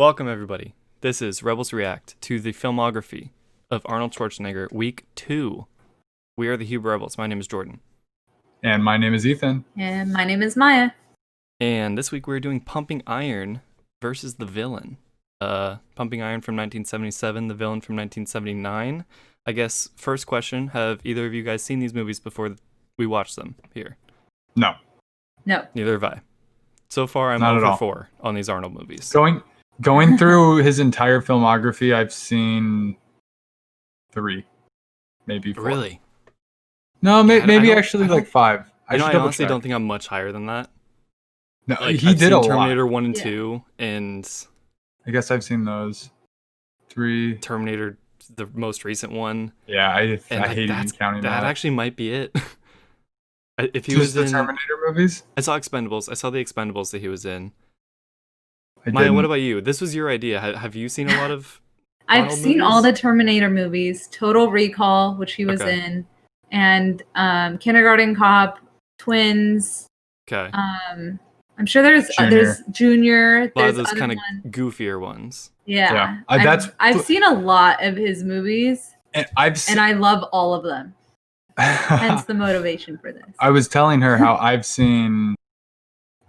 Welcome, everybody. This is Rebels React to the filmography of Arnold Schwarzenegger, Week 2. We are the Huber Rebels. My name is Jordan. And my name is Ethan. And my name is Maya. And this week we're doing Pumping Iron versus The Villain. Pumping Iron from 1977, The Villain from 1979. I guess, first question, have either of you guys seen these movies before we watched them here? No. Neither have I. So far, I'm Not at over all. 4 on these Arnold movies. Going through his entire filmography, I've seen 3, maybe 4. Really? No, Yeah, maybe I actually don't- like 5. I should honestly double-check. don't think I'm much higher than that. No, Like, he I've did seen a Terminator lot. 1 and Yeah. 2, and I guess I've seen those 3. Terminator, the most recent one. Yeah, I And hate even counting that that. actually might be it. If he Just was the in, Terminator movies? I saw Expendables. I saw the Expendables that he was in. I Maya, didn't. what about you? This was your idea. Have you seen a lot of? I've Arnold seen all movies? the Terminator movies, Total Recall, which he was Okay. in, and Kindergarten Cop, Twins. Okay, I'm sure there's Junior. a lot There's of those other kind of ones. goofier ones. Yeah. Yeah. I've seen a lot of his movies, And I've seen. and I love all of them. Hence the motivation for this. I was telling her how I've seen.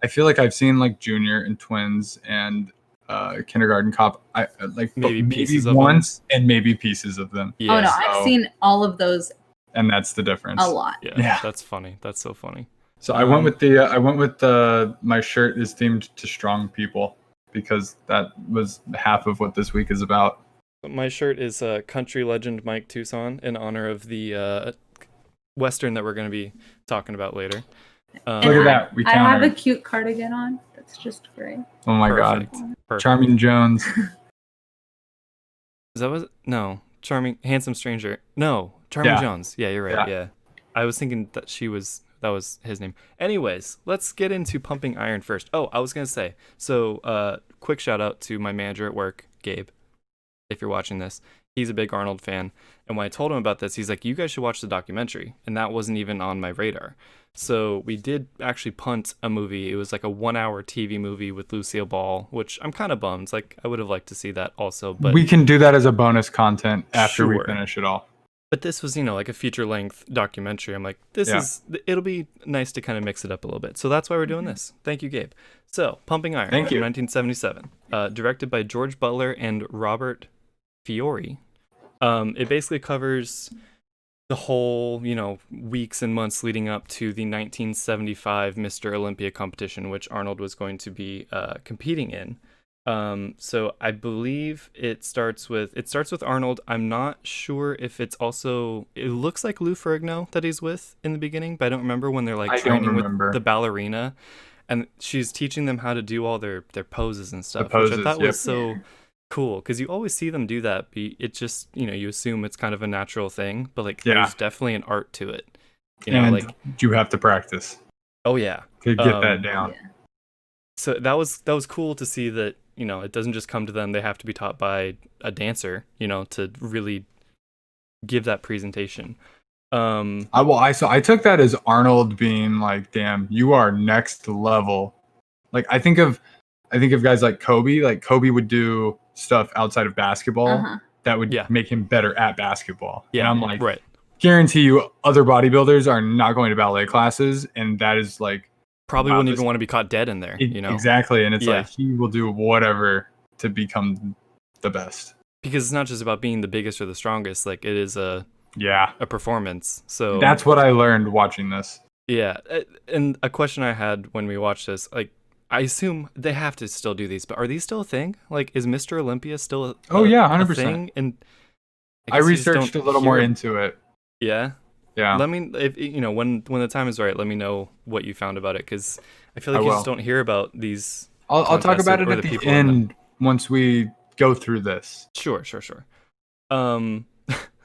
I feel like I've seen like Junior and Twins and Kindergarten Cop. I like Maybe maybe pieces of once and maybe pieces of them, Yeah, Oh no, so- I've seen all of those and that's the difference. a lot. yeah, Yeah. that's funny. That's so funny. So I went with the my shirt is themed to strong people because that was half of what this week is about. My shirt is country legend Mike Tucson in honor of the Western that we're going to be talking about later. Look at that, we I have a countered. cute cardigan on. That's just great. Oh my god, Perfect. Charming Jones. Is that was no Charming Handsome Stranger? No, Charming Yeah. Jones. Yeah, you're right. Yeah. Yeah, I was thinking that that was his name. Anyways, let's get into Pumping Iron first. Oh, I was gonna say, so quick shout out to my manager at work, Gabe. If you're watching this, he's a big Arnold fan, and when I told him about this, he's like, "You guys should watch the documentary," and that wasn't even on my radar. So we did actually punt a movie. It was like a 1-hour TV movie with Lucille Ball, which I'm kind of bummed. Like, I would have liked to see that also, but We can do that as a bonus content after we Sure. finish it all. But this was, like a feature-length documentary. I'm like, Yeah. it'll be nice to kind of mix it up a little bit. So that's why we're doing this. Thank you, Gabe. So, Pumping Iron Thank from you. 1977, directed by George Butler and Robert Fiore. It basically covers the whole, weeks and months leading up to the 1975 Mr. Olympia competition, which Arnold was going to be competing in. So I believe it starts with Arnold. I'm not sure if it looks like Lou Ferrigno that he's with in the beginning, but I don't remember when they're like I don't training remember. with the ballerina, and she's teaching them how to do all their poses and stuff, which poses, I thought yep. was so cool because you always see them do that. But it just, you assume it's kind of a natural thing, but like Yeah. there's definitely an art to it. And you have to practice Oh yeah. to get that down. Yeah. So that was cool to see that, it doesn't just come to them. They have to be taught by a dancer, to really give that presentation. I took that as Arnold being like, "Damn, you are next level." Like I think of guys like Kobe. Like Kobe would do stuff outside of basketball Uh-huh. that would Yeah. make him better at basketball. Yeah, and I'm like, right. guarantee you, other bodybuilders are not going to ballet classes, and that is like Probably Wow, wouldn't this- even want to be caught dead in there, exactly. And it's Yeah. like he will do whatever to become the best. because it's not just about being the biggest or the strongest. Like it is a Yeah, performance. So that's what I learned watching this. yeah. And a question I had when we watched this, like, I assume they have to still do these, but are these still a thing? Like, is Mr. Olympia still Oh, yeah, a 100%. thing? And I guess you just researched a don't little more hear- into it. Yeah. Yeah. Let me, if when the time is right, let me know what you found about it, because I feel like I you will. just don't hear about these. I'll talk contests about it or at the the people in them. end once we go through this. Sure.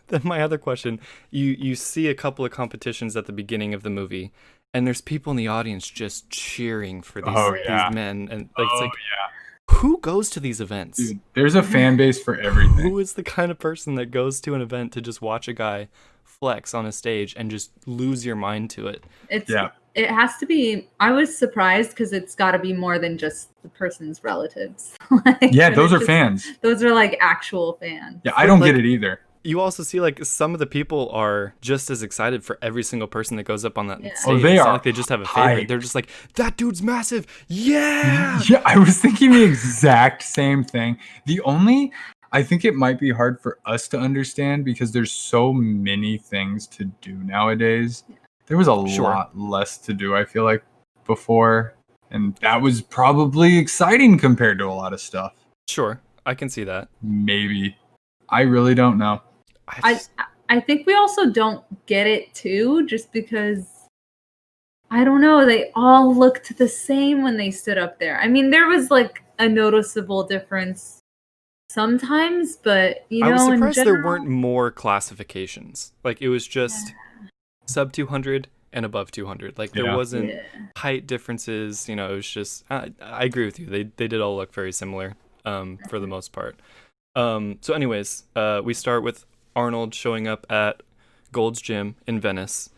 Then my other question, you see a couple of competitions at the beginning of the movie, and there's people in the audience just cheering for these, yeah. these men, and like, it's like, yeah. who goes to these events? Dude, there's a fan base for everything. Who is the kind of person that goes to an event to just watch a guy flex on a stage and just lose your mind to it? It's Yeah. it has to be. I was surprised because it's got to be more than just the person's relatives. Yeah, those are fans. Those are like actual fans. Yeah, I don't get it either. You also see like some of the people are just as excited for every single person that goes up on that stage. Oh, they it's are not like they just have a favorite. hyped. They're just like, that dude's massive. Yeah. Yeah, I was thinking the exact same thing. I think it might be hard for us to understand because there's so many things to do nowadays. There was a lot less to do, I feel like, before. And that was probably exciting compared to a lot of stuff. Sure, I can see that. Maybe. I really don't know. I think we also don't get it too, just because I don't know, they all looked the same when they stood up there. I mean, there was like a noticeable difference sometimes, but I was surprised there weren't more classifications. Like it was just sub 200 and above 200. Like there wasn't height differences. You know, it was just. I agree with you. They did all look very similar, for the most part. So, anyways, we start with Arnold showing up at Gold's Gym in Venice,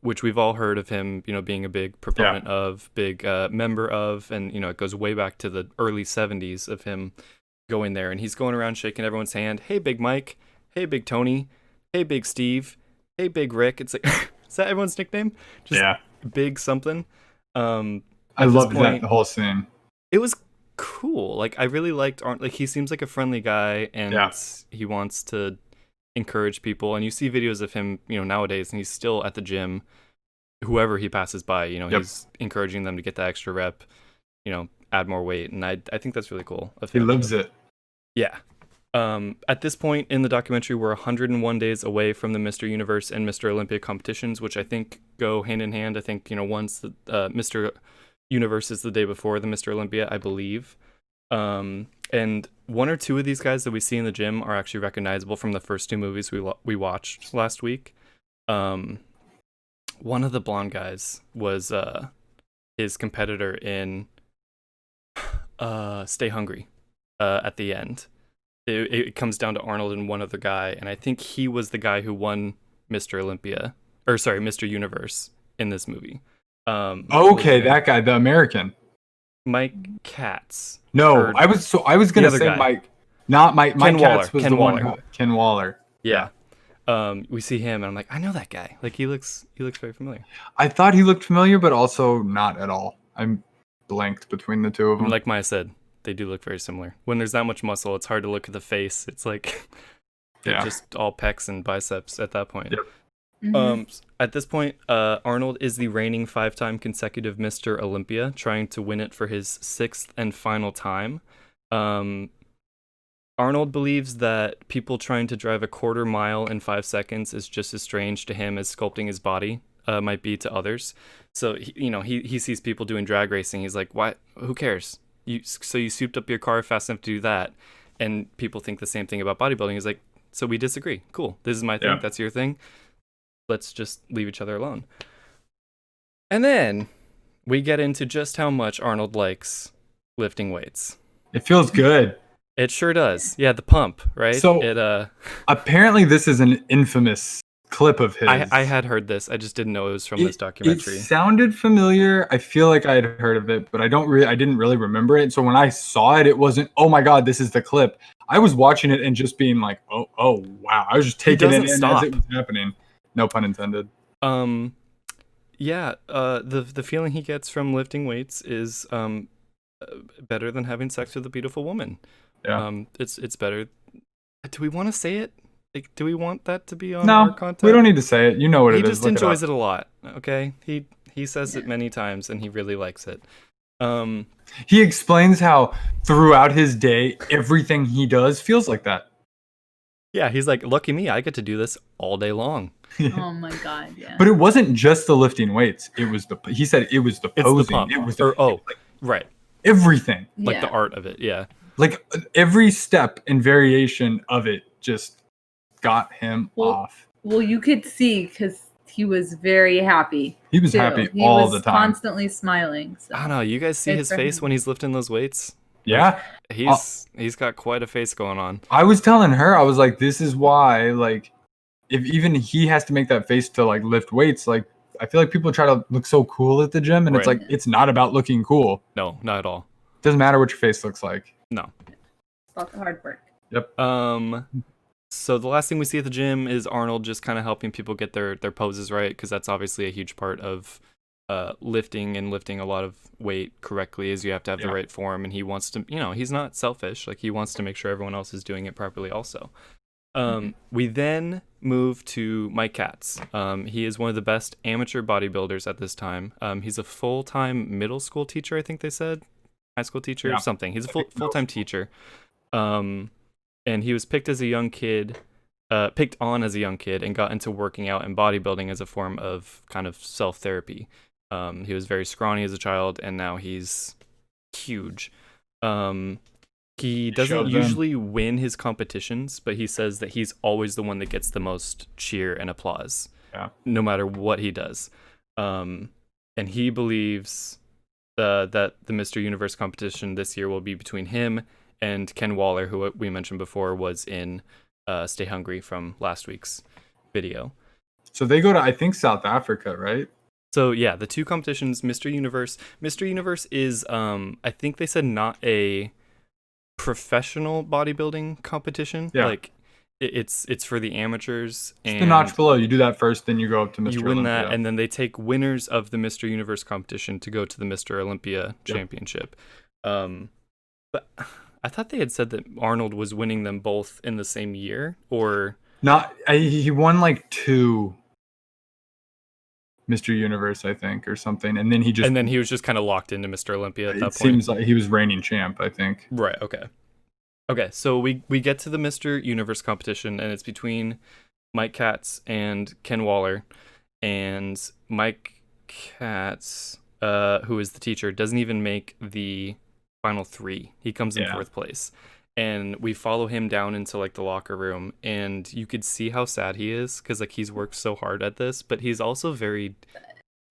which we've all heard of him, you know, being a big proponent of, big member of, and, you know, it goes way back to the early 70s of him going there. And he's going around shaking everyone's hand. Hey, Big Mike. Hey, Big Tony. Hey, Big Steve. Hey, Big Rick. It's like, is that everyone's nickname? Just Big something. I loved that the whole scene. It was cool. Like I really liked Arnold. Like he seems like a friendly guy, and he wants to encourage people. And you see videos of him, you know, nowadays, and he's still at the gym. Whoever he passes by, you know, he's encouraging them to get the extra rep, you know, add more weight, and I think that's really cool. He lives it. Yeah. At this point in the documentary, we're 101 days away from the Mr. Universe and Mr. Olympia competitions, which I think go hand in hand. I think, you know, once the Mr. Universe is the day before the Mr. Olympia, I believe. And one or two of these guys that we see in the gym are actually recognizable from the first two movies we watched last week. One of the blonde guys was his competitor in Stay Hungry at the end. It comes down to Arnold and one other guy, and I think he was the guy who won Mr. Universe in this movie. That guy, the American. Mike Katz. No, I was gonna say guy. Mike, not Mike. Mike Katz was Ken Waller. Ken Waller. Yeah. We see him, and I'm like, I know that guy. Like he looks very familiar. I thought he looked familiar, but also not at all. I'm blanked between the two of them. Like Maya said, they do look very similar. When there's that much muscle, it's hard to look at the face. It's like just all pecs and biceps at that point. Yep. Mm-hmm. At this point, Arnold is the reigning 5-time consecutive Mr. Olympia, trying to win it for his 6th and final time. Arnold believes that people trying to drive a quarter mile in 5 seconds is just as strange to him as sculpting his body might be to others. So he sees people doing drag racing. He's like, "Why? Who cares? You souped up your car fast enough to do that," and people think the same thing about bodybuilding. He's like, "So we disagree. Cool. This is my thing. That's your thing. Let's just leave each other alone." And then we get into just how much Arnold likes lifting weights. It feels good. It sure does. Yeah, the pump, right? So apparently this is an infamous clip of his. I had heard this. I just didn't know it was from this documentary. It sounded familiar. I feel like I had heard of it, but I didn't really remember it. So when I saw it, it wasn't, oh my God, this is the clip. I was watching it and just being like, oh wow. I was just taking it in as it was happening. No pun intended. The feeling he gets from lifting weights is better than having sex with a beautiful woman. Yeah. It's better. Do we want to say it? Like, do we want that to be on our content? We don't need to say it. You know what it is. He just enjoys it a lot. Okay. He says it many times and he really likes it. He explains how throughout his day, everything he does feels like that. Yeah, he's like, lucky me, I get to do this all day long. Oh my God, yeah. But it wasn't just the lifting weights. He said it was the posing. It's the pump. It was right. Everything. Like the art of it, yeah. Like every step and variation of it just got him off. Well, you could see because he was very happy. He was happy all the time. Constantly smiling. So. I don't know. You guys see his face when he's lifting those weights? Yeah. He's got quite a face going on. I was telling her, I was like, this is why, like, if even he has to make that face to like lift weights, like I feel like people try to look so cool at the gym, and it's Right. like it's not about looking cool. No, not at all. Doesn't matter what your face looks like. No. It's about the hard work. Yep. So the last thing we see at the gym is Arnold just kind of helping people get their poses right, because that's obviously a huge part of lifting a lot of weight correctly. Is you have to have the right form, and he wants to, he's not selfish. Like, he wants to make sure everyone else is doing it properly also. We then move to Mike Katz. He is one of the best amateur bodybuilders at this time. He's a full-time middle school teacher, I think they said. High school teacher or something. He's a full-time teacher. And he was picked on as a young kid and got into working out and bodybuilding as a form of kind of self-therapy. He was very scrawny as a child, and now he's huge. He doesn't usually win his competitions, but he says that he's always the one that gets the most cheer and applause, no matter what he does. And he believes that the Mr. Universe competition this year will be between him and Ken Waller, who we mentioned before was in Stay Hungry from last week's video. So they go to, I think, South Africa, right? So yeah, the two competitions, Mr. Universe. Mr. Universe is, I think they said, not a professional bodybuilding competition. Yeah. Like, it's for the amateurs. It's the notch below. You do that first, then you go up to Mr. You win Olympia. that, and then they take winners of the Mr. Universe competition to go to the Mr. Olympia championship. But I thought they had said that Arnold was winning them both in the same year, or not. He won like 2 Mr. Universe, I think, or something, and then he was just kind of locked into Mr. Olympia at that point. It seems like he was reigning champ, I think. Right. Okay. So we get to the Mr. Universe competition, and it's between Mike Katz and Ken Waller, and Mike Katz, who is the teacher, doesn't even make the final 3. He comes in 4th place, and we follow him down into like the locker room, and you could see how sad he is, because like he's worked so hard at this, but he's also very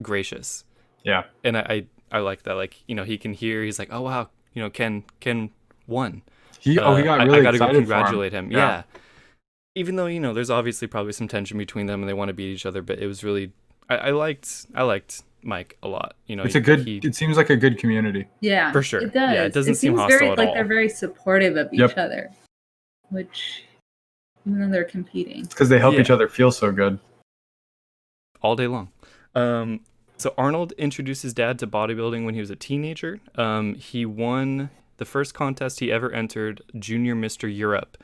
gracious. Yeah. And I like that. Like, he can hear, he's like, oh wow, Ken won. He got really excited. I gotta go congratulate him. Yeah. Even though, there's obviously probably some tension between them and they want to beat each other, but it was really, I liked Mike a lot. It's it seems like a good community. Yeah, for sure. It does. Yeah, it doesn't seem hostile at all. They're very supportive of each other, which, even though they're competing, it's because they help each other feel so good all day long. So Arnold introduced his dad to bodybuilding when he was a teenager. He won the first contest he ever entered, Junior Mr. Europe.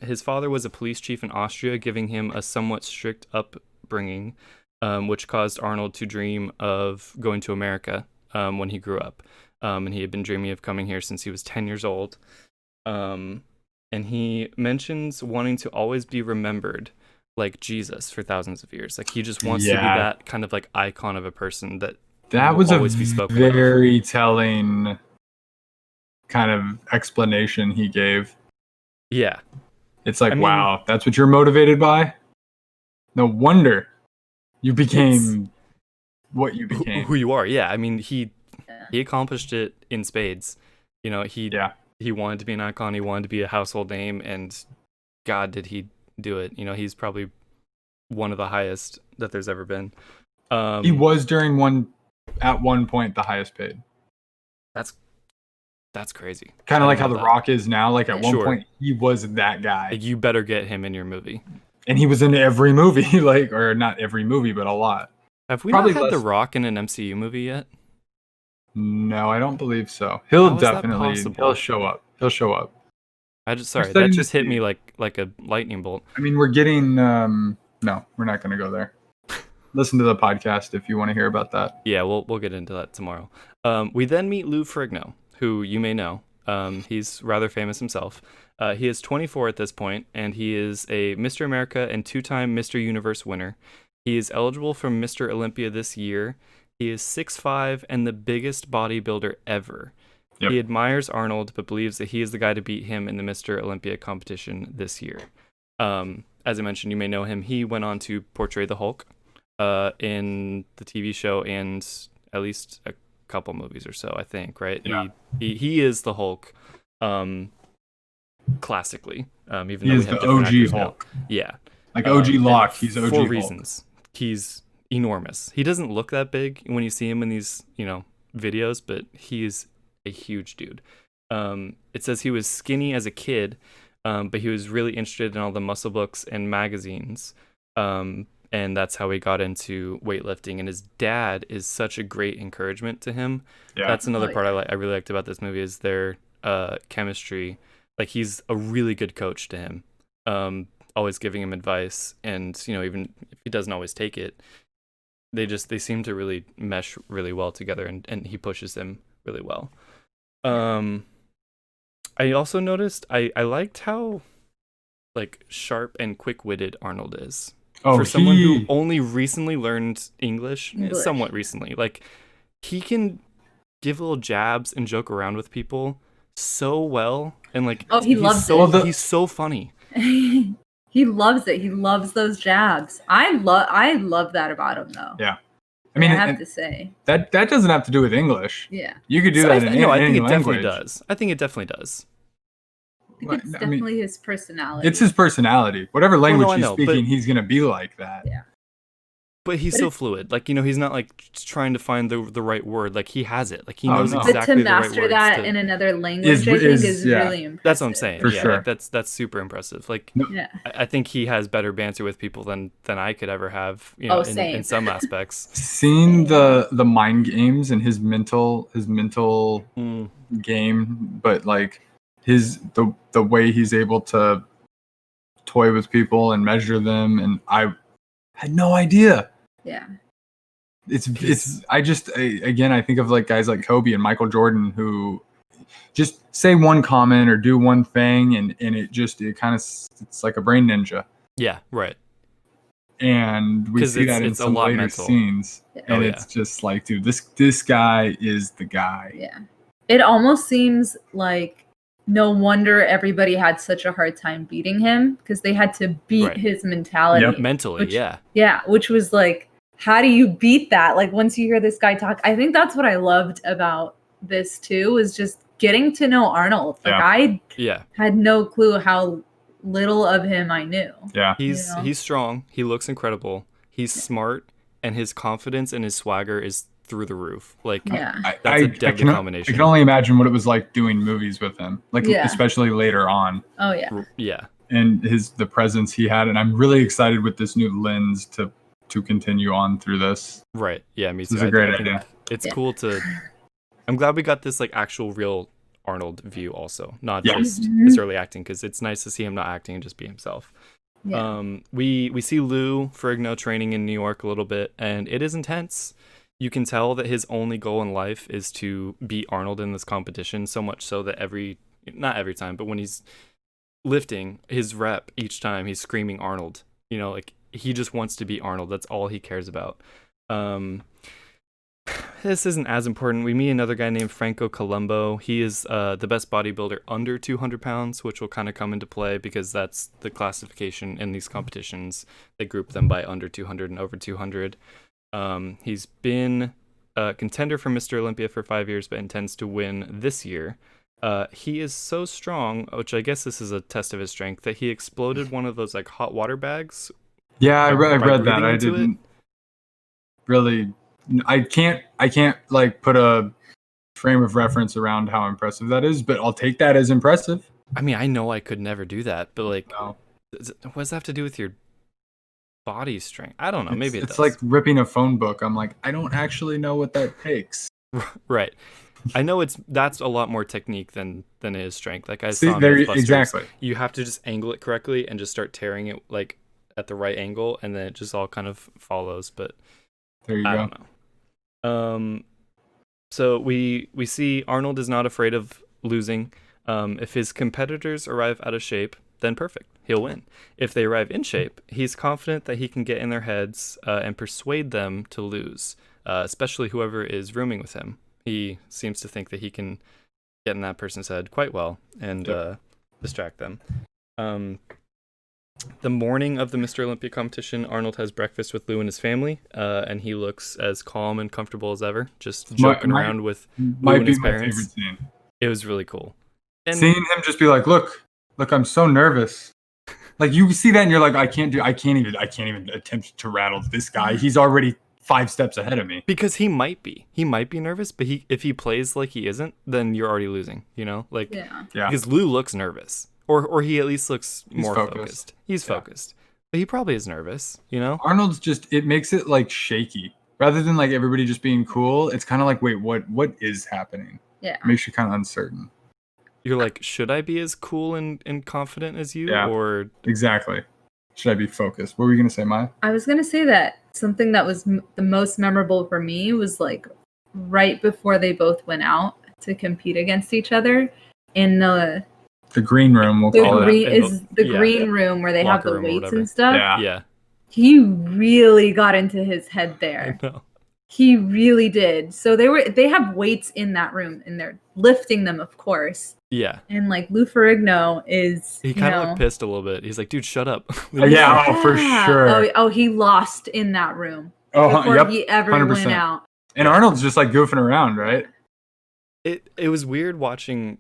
His father was a police chief in Austria, giving him a somewhat strict upbringing, which caused Arnold to dream of going to America when he grew up. And he had been dreaming of coming here since he was 10 years old. And he mentions wanting to always be remembered like Jesus for thousands of years. Like, he just wants to be that kind of like icon of a person that was always a be spoken very telling kind of explanation he gave. Yeah. It's like, wow, that's what you're motivated by? No wonder you became what you became. Who you are. Yeah. I mean, he accomplished it in spades. He wanted to be an icon. He wanted to be a household name, and God, did he do it. He's probably one of the highest that there's ever been. He was at one point the highest paid. That's crazy. Kind of like how The Rock is now. Like, at one point, he was that guy. Like, you better get him in your movie. And he was in every movie, or not every movie, but a lot. Have we not had The Rock in an MCU movie yet? No, I don't believe so. He'll show up. He'll show up. That just hit me like a lightning bolt. I mean, we're getting no, we're not going to go there. Listen to the podcast if you want to hear about that. Yeah, we'll get into that tomorrow. We then meet Lou Ferrigno, who you may know. He's rather famous himself. He is 24 at this point, and he is a Mr. America and 2-time Mr. Universe winner. He is eligible for Mr. Olympia this year. He is 6'5" and the biggest bodybuilder ever. Yep. He admires Arnold, but believes that he is the guy to beat him in the Mr. Olympia competition this year. As I mentioned, you may know him. He went on to portray the Hulk in the TV show and at least a couple movies or so, I think, right? Yeah. He is the Hulk, classically. Even he though is we have the OG Hulk. Now. Yeah. Like OG Locke, he's OG for Hulk. reasons. He's enormous. He doesn't look that big when you see him in these, videos, but he's a huge dude. It says he was skinny as a kid, but he was really interested in all the muscle books and magazines. And that's how he got into weightlifting. And his dad is such a great encouragement to him. Yeah. That's another part I really liked about this movie is their chemistry. Like, he's a really good coach to him, always giving him advice. And, even if he doesn't always take it, they seem to really mesh really well together, and he pushes them really well. I also noticed I liked how like sharp and quick-witted Arnold is. For someone who only recently learned English, somewhat recently, like, he can give little jabs and joke around with people so well, and like, he loves it. He's so funny. He loves it. He loves those jabs. I love that about him, though. Yeah, I mean, I have to say that doesn't have to do with English. Yeah, you could do that in any language. I think it definitely does. I think it definitely does. I think it's definitely his personality. It's his personality. Whatever language he's speaking, he's gonna be like that. Yeah. But he's so fluid. Like, he's not like trying to find the right word. Like, he has it. Like, he knows exactly the right words. But to master that in another language, I think is really impressive. That's what I'm saying. For sure. Like, that's super impressive. Like, I think he has better banter with people than I could ever have. In some aspects. Seeing the mind games and his mental game, but like the way he's able to toy with people and measure them, and I had no idea. Yeah. I think of like guys like Kobe and Michael Jordan who just say one comment or do one thing and it's like a brain ninja. Yeah, right. And we see that in some later scenes. And it's just like, dude, this guy is the guy. Yeah. It almost seems like no wonder everybody had such a hard time beating him, because they had to beat his mentality. Yep. Mentally, Yeah, which was like, how do you beat that? Like, once you hear this guy talk, I think that's what I loved about this too, is just getting to know Arnold. Like, I had no clue how little of him I knew. Yeah. He's strong. He looks incredible. He's smart, and his confidence and his swagger is through the roof. Like, that's a deadly combination. I can only imagine what it was like doing movies with him, like especially later on. Oh yeah. Yeah. And the presence he had, and I'm really excited with this new lens to continue on through this. Right. Yeah, me too. This is a great idea. It's cool to. I'm glad we got this like actual real Arnold view also, not just his early acting, because it's nice to see him not acting and just be himself. Yeah. We see Lou Ferrigno training in New York a little bit, and it is intense. You can tell that his only goal in life is to beat Arnold in this competition, so much so that not every time, but when he's lifting his rep each time, he's screaming Arnold. Like, he just wants to beat Arnold. That's all he cares about. This isn't as important. We meet another guy named Franco Colombo. He is the best bodybuilder under 200 pounds, which will kind of come into play because that's the classification in these competitions. They group them by under 200 and over 200. He's been a contender for Mr. Olympia for 5 years, but intends to win this year. He is so strong, which I guess this is a test of his strength, that he exploded one of those like hot water bags. Yeah, I read that. I didn't really. I can't like put a frame of reference around how impressive that is, but I'll take that as impressive. I mean, I know I could never do that, but like, what does that have to do with your body strength? I don't know. Maybe it's like ripping a phone book. I'm like, I don't actually know what that takes. Right. I know that's a lot more technique than it is strength. Like I saw exactly. You have to just angle it correctly and just start tearing it like at the right angle, and then it just all kind of follows. But there you go. I don't know. So we see Arnold is not afraid of losing. If his competitors arrive out of shape, then perfect. He'll win. If they arrive in shape, he's confident that he can get in their heads and persuade them to lose, especially whoever is rooming with him. He seems to think that he can get in that person's head quite well and distract them. The morning of the Mr. Olympia competition, Arnold has breakfast with Lou and his family, and he looks as calm and comfortable as ever, just joking around with Lou and his parents. Favorite scene. It was really cool. And seeing him just be like, look, I'm so nervous. like you see that and you're like, I can't even attempt to rattle this guy. He's already 5 steps ahead of me. Because he might be nervous, but if he plays like he isn't, then you're already losing, like, Yeah. because Lou looks nervous, or he at least looks He's more focused. focused. He's focused, but he probably is nervous, Arnold's it makes it like shaky rather than like everybody just being cool. It's kind of like, wait, what is happening? Yeah. It makes you kind of uncertain. You're like, should I be as cool and confident as you? Yeah. Or Exactly. Should I be focused? What were you going to say, Maya? I was going to say that something that was the most memorable for me was like right before they both went out to compete against each other in the green room, we'll call it. Green room where they have Locker the room or weights whatever. and stuff. yeah, He really got into his head there. I know. He really did. So they have weights in that room and they're lifting them, of course. Yeah. And like Lou Ferrigno is, He kind of looked pissed a little bit. He's like, dude, shut up. Yeah, oh, for sure. Oh, he lost in that room before yep, he ever 100%. went out. And Arnold's just like goofing around, right? It was weird watching.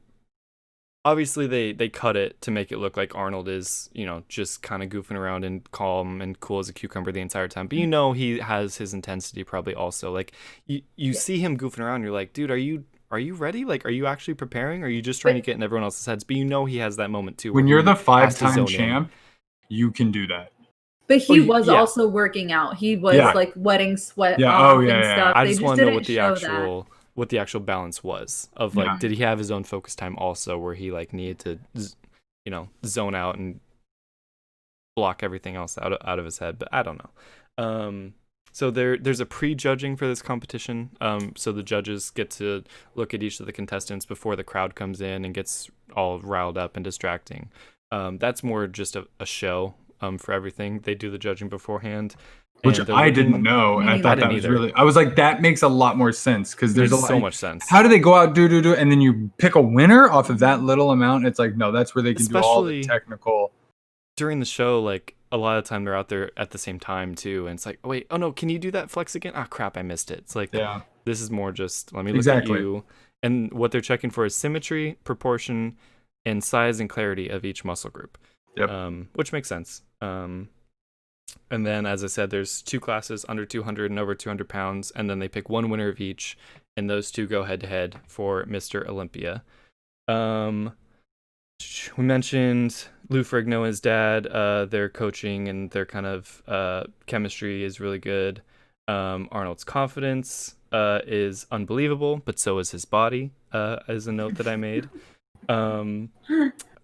Obviously, they cut it to make it look like Arnold is, just kind of goofing around and calm and cool as a cucumber the entire time. But he has his intensity probably also. Like you see him goofing around, you're like, dude, are you ready? Like, are you actually preparing? Or are you just trying to get in everyone else's heads? But he has that moment too. When you're the 5-time champ, you can do that. But he was also working out. He was like wetting sweat off and stuff. I just want to know what the actual balance was of like, did he have his own focus time also, where he like needed to, zone out and block everything else out of his head? But I don't know. So there's a pre-judging for this competition. So the judges get to look at each of the contestants before the crowd comes in and gets all riled up and distracting. That's more just a show for everything. They do the judging beforehand. Which I didn't know. And I thought that was really... I was like, that makes a lot more sense because there's so much sense. How do they go out, do, and then you pick a winner off of that little amount? It's like, no, that's where they can do all the technical... During the show, like, a lot of the time they're out there at the same time, too. And it's like, oh, wait, oh, no, can you do that flex again? Ah, crap, I missed it. It's like, this is more just, let me look at you. And what they're checking for is symmetry, proportion, and size and clarity of each muscle group. Yep. Which makes sense. And then, as I said, there's 2 classes, under 200 and over 200 pounds, and then they pick one winner of each, and those 2 go head-to-head for Mr. Olympia. We mentioned Lou Ferrigno and his dad. Their coaching and their kind of chemistry is really good. Arnold's confidence is unbelievable, but so is his body, as a note that I made.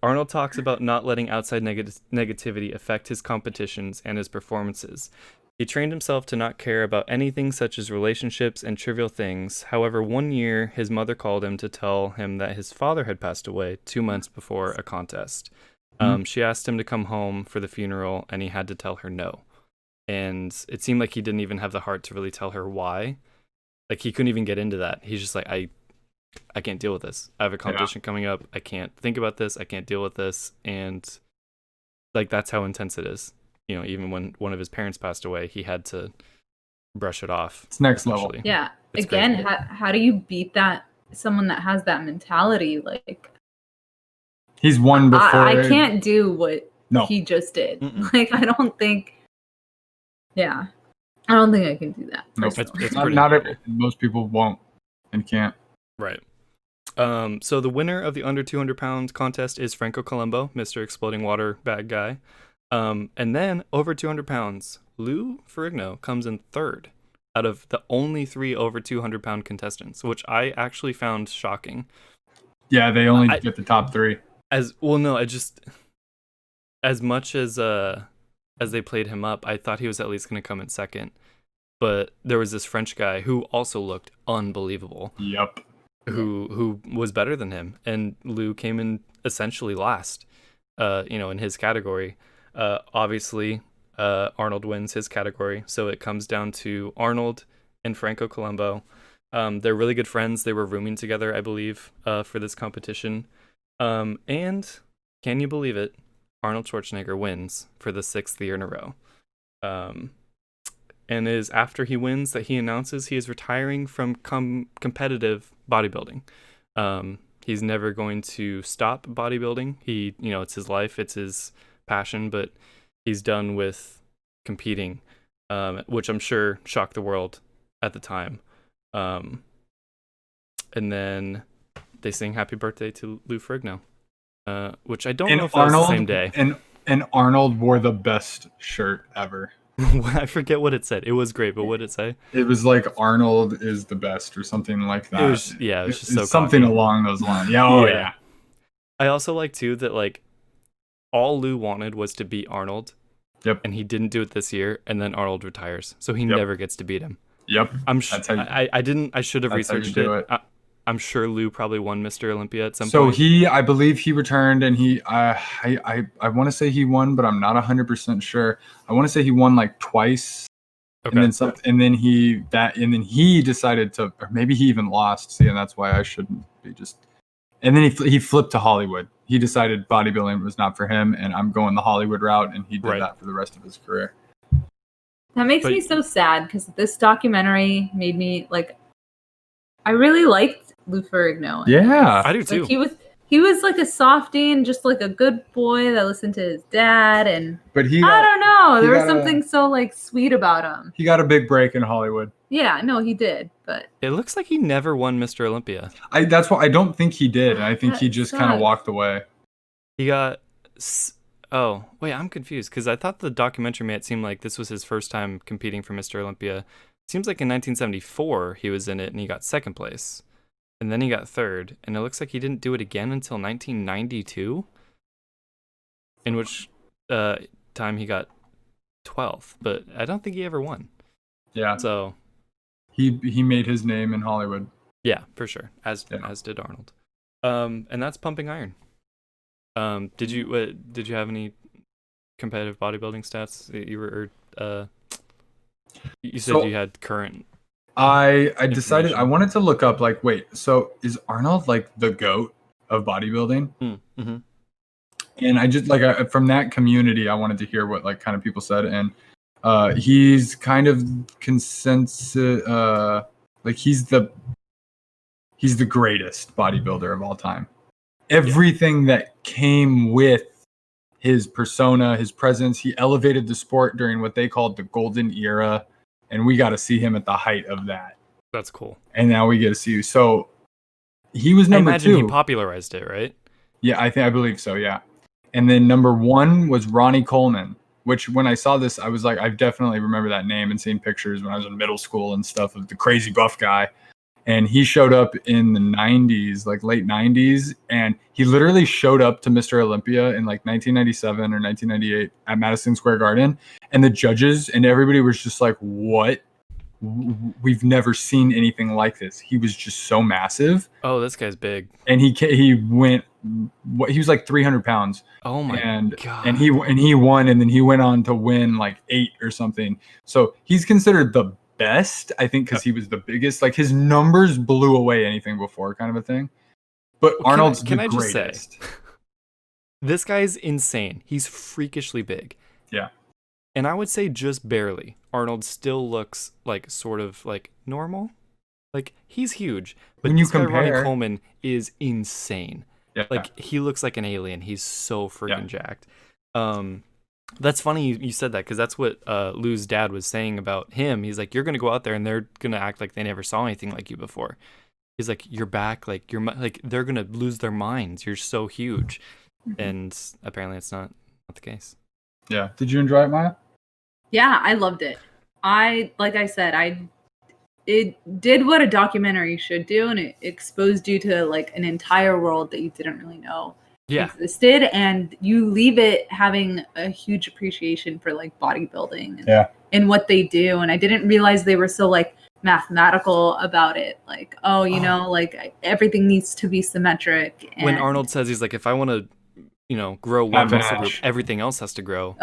Arnold talks about not letting outside negativity affect his competitions and his performances. He trained himself to not care about anything such as relationships and trivial things. However, one year, his mother called him to tell him that his father had passed away 2 months before a contest. She asked him to come home for the funeral, and he had to tell her no. And it seemed like he didn't even have the heart to really tell her why. Like, he couldn't even get into that. He's just like, I can't deal with this. I have a competition coming up. I can't think about this. I can't deal with this. And like, that's how intense it is. Even when one of his parents passed away, he had to brush it off. It's next level. Yeah. It's Again, crazy. how do you beat that? Someone that has that mentality, like he's won before. I can't do what he just did. Mm-mm. Like, I don't think I can do that. Nope. It's most people won't and can't. Right. So the winner of the under 200 pound contest is Franco Colombo, Mr. Exploding Water bad guy. And then over 200 pounds, Lou Ferrigno comes in 3rd out of the only 3 over 200 pound contestants, which I actually found shocking. Yeah, they only get the top 3. As much as they played him up, I thought he was at least going to come in 2nd. But there was this French guy who also looked unbelievable. Yep. Who was better than him, and Lou came in essentially last, in his category. Obviously, Arnold wins his category, so it comes down to Arnold and Franco Colombo. They're really good friends. They were rooming together, I believe, for this competition. And can you believe it? Arnold Schwarzenegger wins for the 6th year in a row. And it is after he wins that he announces he is retiring from competitive bodybuilding. He's never going to stop bodybuilding. It's his life, it's his passion, but he's done with competing, which I'm sure shocked the world at the time. And then they sing "Happy Birthday" to Lou Ferrigno, which I don't know if that was the same day. And Arnold wore the best shirt ever. I forget what it said. It was great, but what did it say? It was like Arnold is the best or something like that. It was just so something cocky. along those lines. Yeah, yeah. I also like too that like all Lou wanted was to beat Arnold. Yep. And he didn't do it this year, and then Arnold retires, so he never gets to beat him. Yep. I'm sure. I should have researched it. I'm sure Lou probably won Mr. Olympia at some point. So I believe he returned, and I want to say he won, but I'm not 100% sure. I want to say he won like twice, Okay. and then he decided to, or maybe he even lost. See, and that's why I shouldn't be just. And then he flipped to Hollywood. He decided bodybuilding was not for him, and I'm going the Hollywood route, and he did that for the rest of his career. That makes me so sad because this documentary made me like. I really liked Lou Ferrigno. Yeah, I do too. Like, he was like a softie and just like a good boy that listened to his dad, and but I don't know, there was something so like sweet about him. He got a big break in Hollywood. Yeah, no, he did, but it looks like he never won Mr. Olympia. That's why I don't think he did. I think he just kind of walked away. He got. Oh wait, I'm confused because I thought the documentary made it seem like this was his first time competing for Mr. Olympia. Seems like in 1974 he was in it and he got second place, and then he got third, and it looks like he didn't do it again until 1992, in which time he got 12th, but I don't think he ever won. Yeah. So he made his name in Hollywood. Yeah, for sure, as did Arnold. And that's Pumping Iron. Did you have any competitive bodybuilding stats? You said you had current. I decided I wanted to look up like, wait, so is Arnold like the GOAT of bodybuilding? Mm-hmm. And I just like from that community, I wanted to hear what like kind of people said, and he's kind of consensus like he's the greatest bodybuilder of all time. Everything that came with his persona, his presence, he elevated the sport during what they called the golden era, and we got to see him at the height of that. That's cool. And now we get to see. So he was number 2. I imagine he popularized it, right? Yeah, I believe so. Yeah. And then number 1 was Ronnie Coleman, which when I saw this, I was like, I definitely remember that name and seen pictures when I was in middle school and stuff of the crazy buff guy. And he showed up in the 90s, like late 90s. And he literally showed up to Mr. Olympia in like 1997 or 1998 at Madison Square Garden. And the judges and everybody was just like, what? We've never seen anything like this. He was just so massive. Oh, this guy's big. And he was like 300 pounds. Oh my God. And he won, and then he went on to win like 8 or something. So he's considered the best, I think, because he was the biggest. Like his numbers blew away anything before, kind of a thing. But Arnold's the greatest. Just say, this guy's insane. He's freakishly big. Yeah. And I would say just barely. Arnold still looks like sort of like normal. Like he's huge, but when you this guy compare, Ronnie Coleman is insane. Yeah. Like he looks like an alien. He's so freaking jacked. That's funny you said that because that's what Lou's dad was saying about him. He's like, you're gonna go out there and they're gonna act like they never saw anything like you before. He's like, you're back, like you're like they're gonna lose their minds. You're so huge, and apparently it's not the case. Yeah. Did you enjoy it, Maya? Yeah, I loved it. It did what a documentary should do, and it exposed you to like an entire world that you didn't really know existed, and you leave it having a huge appreciation for like bodybuilding and what they do. And I didn't realize they were so like mathematical about it. Like, like everything needs to be symmetric. And when Arnold says he's like, if I want to, grow one muscle group, everything else has to grow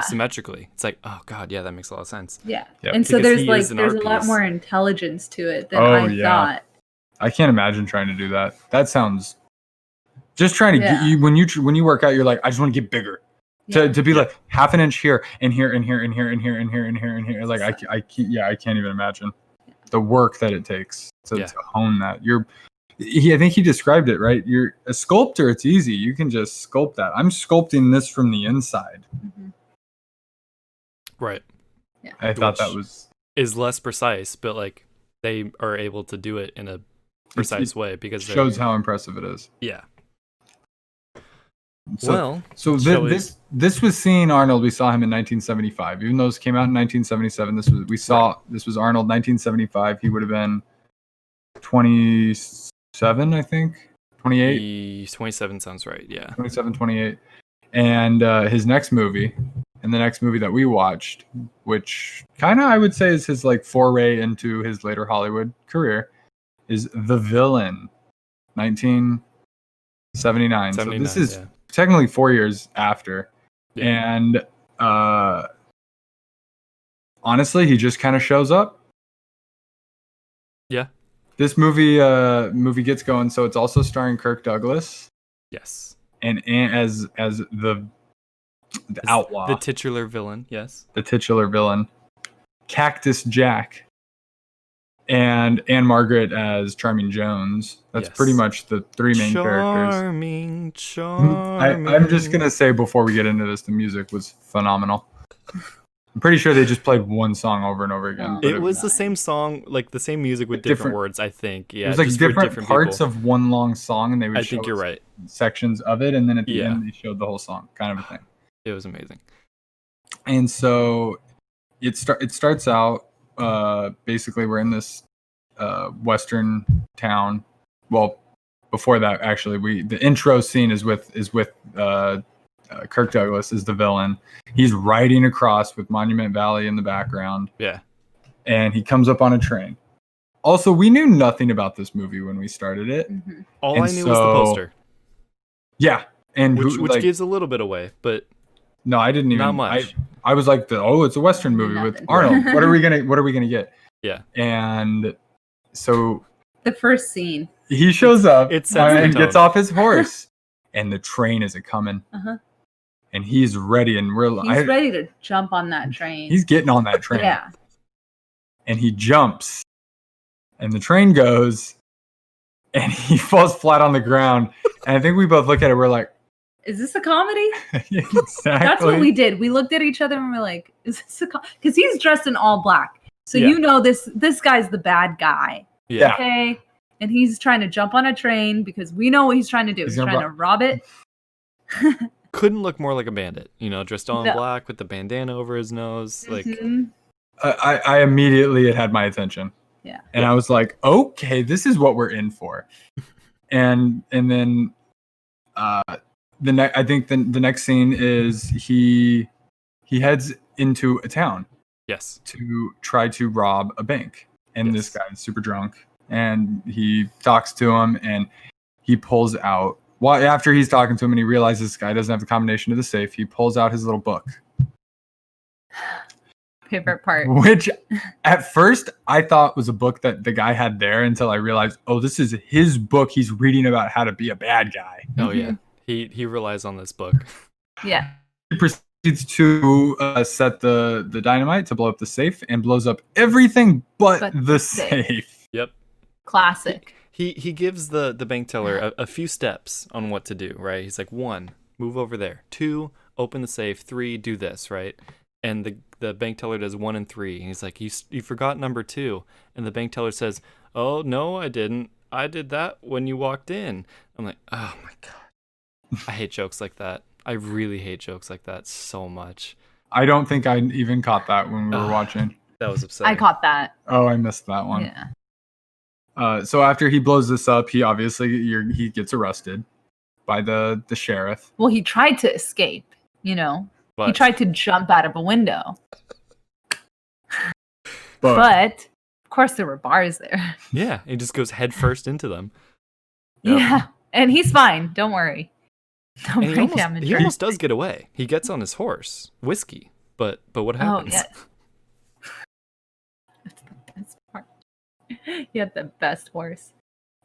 symmetrically. It's like, oh God, yeah, that makes a lot of sense. Yeah. Yep. And so Because there's a lot more intelligence to it than I thought. I can't imagine trying to do that. That sounds just trying to get you when you work out, you're like, I just want to get bigger. To be like half an inch here and here and here and here and here and here and here and here. Like I can't even imagine the work that it takes to hone that. I think he described it right. You're a sculptor. It's easy. You can just sculpt that. I'm sculpting this from the inside. Mhm. Right. Yeah. I thought that Which was is less precise, but like they are able to do it in a precise way because shows how impressive it is. yeah. So, Well, so shall we- this was seeing Arnold. We saw him in 1975. Even though this came out in 1977, this was Arnold 1975. He would have been 27, I think, 28. 27 sounds right. Yeah. 27, 28. And his next movie, and the next movie that we watched, which kind of I would say is his like foray into his later Hollywood career, is The Villain, 1979. So this is yeah. technically 4 years after. Yeah. And honestly, he just kind of shows up. Yeah. This movie gets going. So it's also starring Kirk Douglas Yes. and as the outlaw, The titular villain. Yes. the titular villain, Cactus Jack, and Anne Margaret as Charming Jones. That's Yes. pretty much the three main characters. Charming. I'm just gonna say before we get into this, the music was phenomenal. I'm pretty sure they just played one song over and over again. Oh. but It was the same song, like the same music with Different- different words. I think. Yeah. it was like just for different parts people. of one long song, and they would I show think you're us right. sections of it, and then at the Yeah. end they showed the whole song, kind of a thing. It was amazing. And so it starts out basically we're in this western town. Well, before that, actually, the intro scene is with Kirk Douglas as the villain. He's riding across with Monument Valley in the background, Yeah. and he comes up on a train. Also, we knew nothing about this movie when we started it. Mhm. All And I knew was the so- poster, Yeah, and which like, gives a little bit away, but no, I didn't even. not much. I was like, it's a western movie with Nothing. Arnold. What are we gonna get? Yeah. And so The first scene. he shows up it sets the and gets tone. off his horse, and the train is coming, Uh-huh. and he's ready, and He's ready to jump on that train. he's getting on that train, Yeah. and he jumps, and the train goes, and he falls flat on the ground, and I think we both look at it, we're like, Is this a comedy? exactly. That's what we did. We looked at each other and we're like, "Is this a?" Because he's dressed in all black, so Yeah. you know this guy's the bad guy. yeah. Okay, and he's trying to jump on a train because we know what he's trying to do. He's He's gonna trying to rob it. Couldn't look more like a bandit, dressed all in No. black with the bandana over his nose. Like, Mhm. I immediately it had my attention. Yeah. And I was like, okay, this is what we're in for. and then I think the next scene is he heads into a town yes. to try to rob a bank. And this Yes. guy is super drunk, and he talks to him, and he pulls out. Well, after he's talking to him and he realizes this guy doesn't have the combination to the safe, he pulls out his little book. Favorite part. Which at first I thought was a book that the guy had there until I realized, oh, this is his book. He's reading about how to be a bad guy. Oh yeah. He relies on this book. Yeah. He proceeds to set the dynamite to blow up the safe and blows up everything but the safe. Yep. Classic. He gives the bank teller a few steps on what to do, right? He's like, 1, move over there. 2, open the safe. 3, do this, right? And the bank teller does 1 and 3. And he's like, you forgot number 2. And the bank teller says, oh, no, I didn't. I did that when you walked in. I'm like, oh my God. I hate jokes like that. I really hate jokes like that so much. I don't think I even caught that when we were watching. That was upsetting. I caught that. Oh, I missed that one. Yeah. So after he blows this up, he obviously he gets arrested by the sheriff. Well, he tried to escape. He But tried to jump out of a window, But but of course there were bars there. yeah, he just goes head first into them. Yep. Yeah, and he's fine. Don't worry. Don't And break down the he train. almost does get away. He gets on his horse, Whiskey. But what Oh happens? yes. That's the best part. He had the best horse.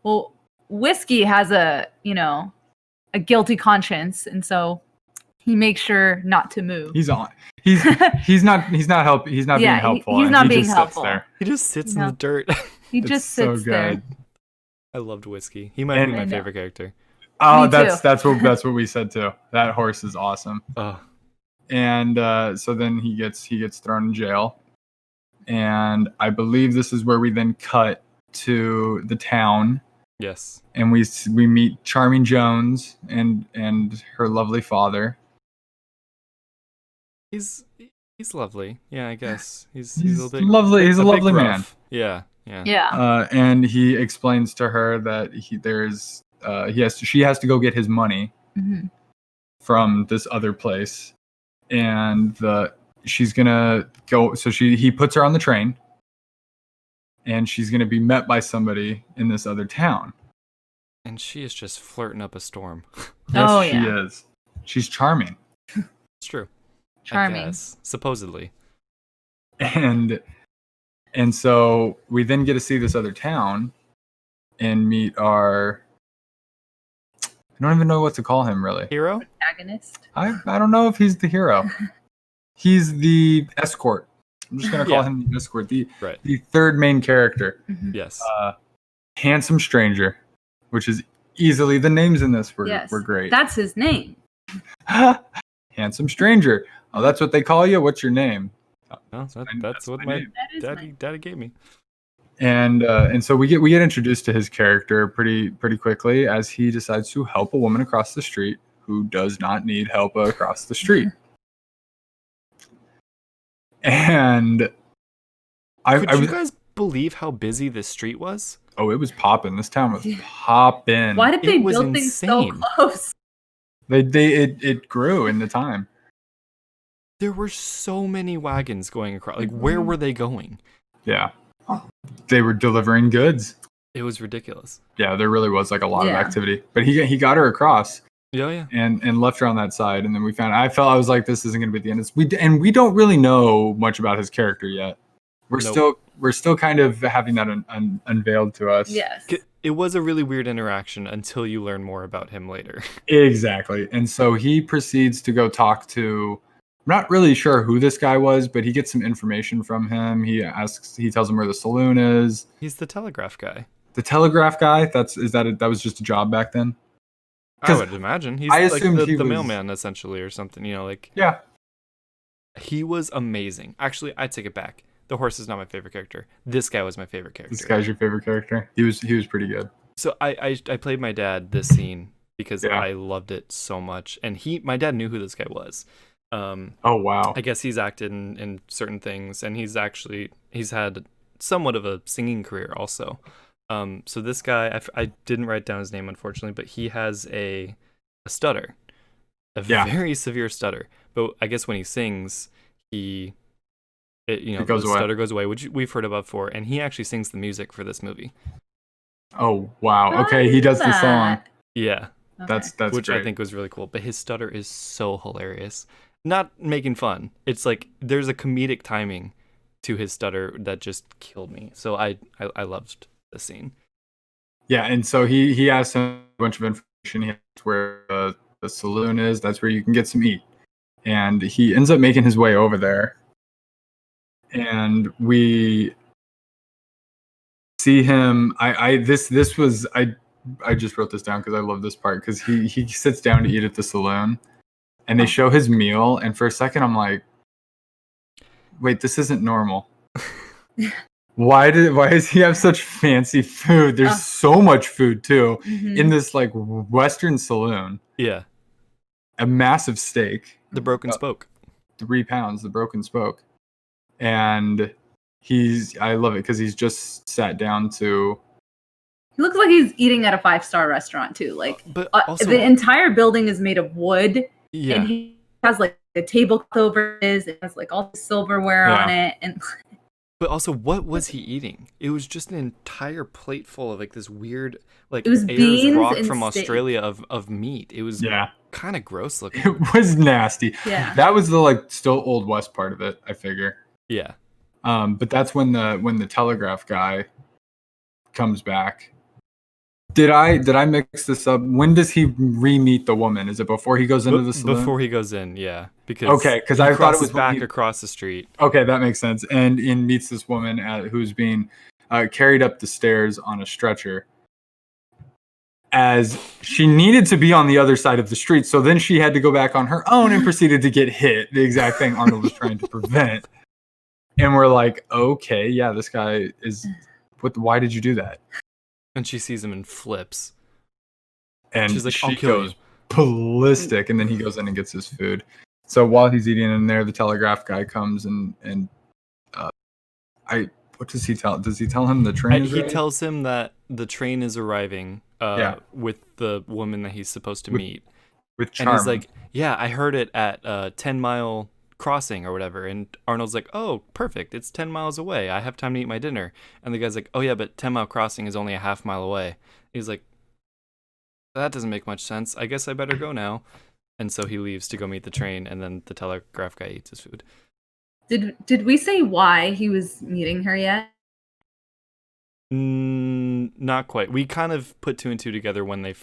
Well, Whiskey has a guilty conscience, and so he makes sure not to move. he's on. He's not being helpful. He's and not he being just sits helpful. there. He just sits in No. the dirt. He It's just so sits there. good. I loved Whiskey. He might be And- my I know. favorite character. Oh, Me too. that's what we said too. That horse is awesome. Oh, And so then he gets thrown in jail, and I believe this is where we then cut to the town, yes. and we meet Charming Jones and her lovely father. He's lovely. Yeah, I guess. He's He's a bit lovely. He's a bit lovely man. rough. Yeah. Yeah. And he explains to her that she has to go get his money Mhm. from this other place, and she's gonna go. So he puts her on the train, and she's gonna be met by somebody in this other town. And she is just flirting up a storm. Yes, Oh, she yeah. is. She's charming, It's true. I Charming. guess, supposedly. and so we then get to see this other town and meet our. I don't even know what to call him really. Hero? Protagonist. I don't know if he's the hero. He's the escort. I'm just gonna call Yeah. him the escort. The Right. third main character, Mhm. Yes. handsome stranger, which is easily the names in this were Yes. great. That's his name. Handsome stranger. Oh, that's what they call you. What's your name? No, my- that's what my my name. That is daddy gave me. And so we get introduced to his character pretty quickly as he decides to help a woman across the street who does not need help across the street. And Could I you was guys believe how busy this street was? it was popping. This town was Yeah. popping. Why did It they was build things so insane. close? It grew in the time. There were so many wagons going across. Like, where Mhm. were they going? Yeah. They were delivering goods. It was ridiculous. Yeah, there really was like a lot of Yeah. activity. But he got her across Yeah, yeah. and left her on that side, and then I was like, this isn't going to be the end. We don't really know much about his character yet. Nope. We're still kind of having that unveiled to us. Yes. It was a really weird interaction until you learn more about him later. Exactly. And so he proceeds to go talk to. I'm not really sure who this guy was, but he gets some information from him. He tells him where the saloon is. He's the telegraph guy. The telegraph guy. That was just a job back then. I 'Cause would imagine. He's I like assumed he the was- mailman, essentially, or something. You know, like, Yeah. he was amazing. Actually, I take it back. The horse is not my favorite character. This guy was my favorite character. This guy's your favorite character. He was pretty good. So I played my dad this scene because Yeah. I loved it so much, and my dad knew who this guy was. Oh wow. I guess he's acted in certain things, and he's had somewhat of a singing career also. So this guy, I didn't write down his name unfortunately, but he has a stutter, Yeah. very severe stutter. But I guess when he sings, It goes the away. stutter goes away, which we've heard about before, and he actually sings the music for this movie. Oh wow. How Okay, did he does the song. that? Yeah, Okay. That's which great. I think was really cool. But his stutter is so hilarious. Not making fun. It's like there's a comedic timing to his stutter that just killed me. So I loved the scene. Yeah, and so he asks him a bunch of information. He asks where the saloon is. That's where you can get some eat. And he ends up making his way over there. And we see him. I just wrote this down because I love this part because he sits down to eat at the saloon, and they show his meal. And for a second, I'm like, wait, this isn't normal. Why does he have such fancy food? There's so much food too Mhm. in this like Western saloon. Yeah, A massive steak, the broken spoke. 3 pounds, the broken spoke, and I love it because he's just sat down to. He looks like he's eating at a 5-star restaurant too. Like But also, the entire building is made of wood, yeah, and he has like a tablecloth over his. It has like all the silverware on it, and but also, what was he eating? It was just an entire plate full of like this weird, like It was Ayers beans rock and from steak. Australia of meat. It was Yeah, kind of gross looking. it was nasty. yeah. That was the like still old west part of it, I figure. Yeah, But that's when the telegraph guy comes back. Did I mix this up? When does he re-meet the woman? Is it before he goes into the saloon? before he goes in. Yeah, because Okay, 'cause he I thought it crosses was when back he- across the street. Okay, that makes sense. And meets this woman who's being carried up the stairs on a stretcher. as she needed to be on the other side of the street. So then she had to go back on her own and proceeded to get hit, the exact thing Arnold was trying to prevent. And we're like, okay, yeah, this guy is, why did you do that? And she sees him and flips. And she's like, she I'll kill goes you. ballistic, and then he goes in and gets his food. So while he's eating in there, the telegraph guy comes and what does he tell? Does he tell him the train is He ready? tells him that the train is arriving with the woman that he's supposed to meet. With Charm. And he's like, yeah, I heard it at 10 Mile Crossing or whatever. And Arnold's like, oh, perfect. It's 10 miles away. I have time to eat my dinner. And the guy's like, oh, yeah, but 10 Mile Crossing is only a half mile away. He's like, that doesn't make much sense. I guess I better go now. And so he leaves to go meet the train, and then the telegraph guy eats his food. Did we say why he was meeting her yet? Not quite. We kind of put two and two together when they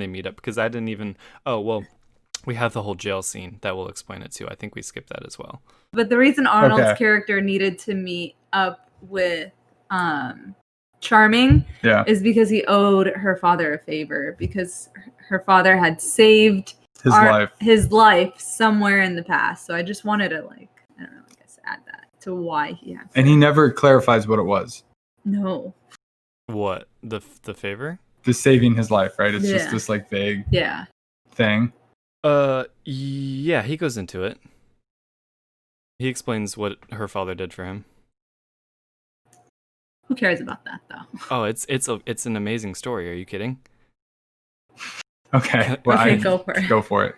meet up, because I didn't even. Oh well, we have the whole jail scene that will explain it too. I think we skipped that as well. But the reason Arnold's character needed to meet up with Charming is because he owed her father a favor, because her father had saved his life somewhere in the past. So I just wanted to add that to why he had. And he never clarifies what it was. No. What? The favor? The saving his life, right? It's just this like vague thing. Yeah, he goes into it. He explains what her father did for him. Who cares about that though? Oh, it's an amazing story. Are you kidding? Okay. Well, go for it.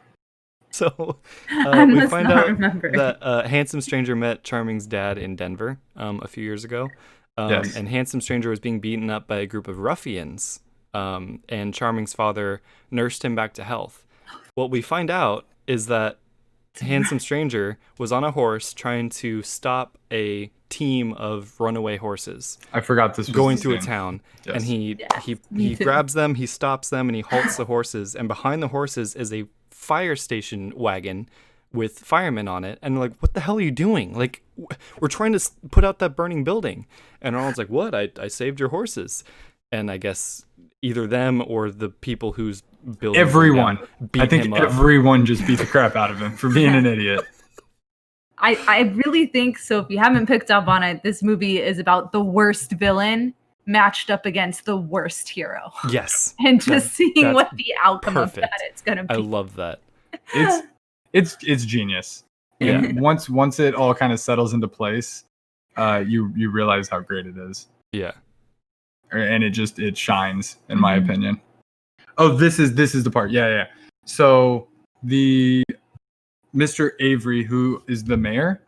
So we find out that Handsome Stranger met Charming's dad in Denver a few years ago. And Handsome Stranger was being beaten up by a group of ruffians. And Charming's father nursed him back to health. What we find out is that Handsome Stranger was on a horse trying to stop a team of runaway horses. I forgot this was going through a town. Yes. And he grabs them, he stops them, and he halts the horses. And behind the horses is a fire station wagon with firemen on it. And they're like, what the hell are you doing? Like, we're trying to put out that burning building. And Arnold's like, what? I saved your horses. And I guess either them or the people whose building everyone just beat the crap out of him for being an idiot. I really think so. If you haven't picked up on it, this movie is about the worst villain matched up against the worst hero. Yes. And just seeing what the outcome of that it's going to be. I love that. It's genius. Yeah. And once it all kind of settles into place, you realize how great it is. Yeah. And it shines, in my opinion. Oh, this is the part. Yeah. So the Mr. Avery, who is the mayor?